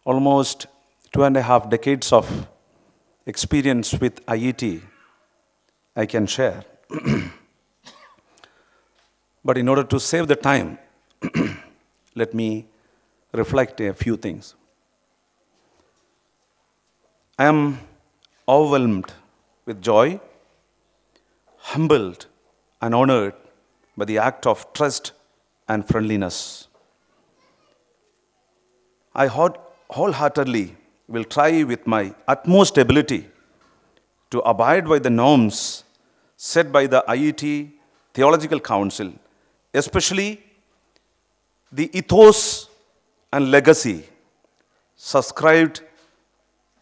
almost 2.5 decades of experience with IET, I can share. But in order to save the time, let me reflect a few things. I am overwhelmed with joy, humbled and honored by the act of trust and friendliness. I wholeheartedly will try with my utmost ability to abide by the norms set by the IET Theological Council, especially the ethos and legacy subscribed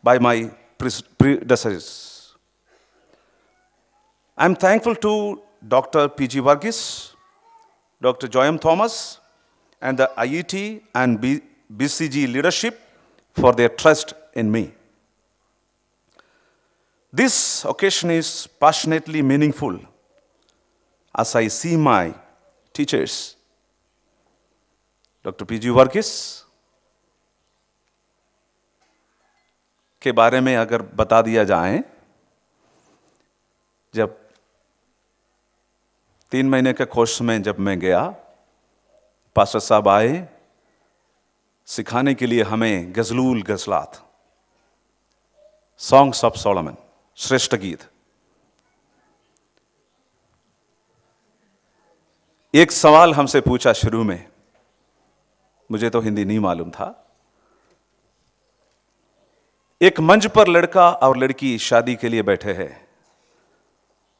by my predecessors. I am thankful to Dr. P.G. Varghese, Dr. Joyam Thomas, and the IET and BCG leadership for their trust in me. This occasion is passionately meaningful as I see my teachers, Dr. P.G. Varghese के बारे में अगर बता दिया जाए, जब 3 महीने के कोर्स में जब मैं गया, पास्टर साहब आए सिखाने के लिए हमें गजलूल गजलात, सॉन्ग्स ऑफ सोलोमन, श्रेष्ठ गीत। एक सवाल हमसे पूछा शुरू में, मुझे तो हिंदी नहीं मालूम था। एक मंच पर लड़का और लड़की शादी के लिए बैठे हैं,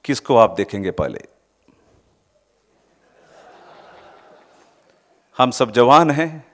किसको आप देखेंगे पहले? हम सब जवान हैं,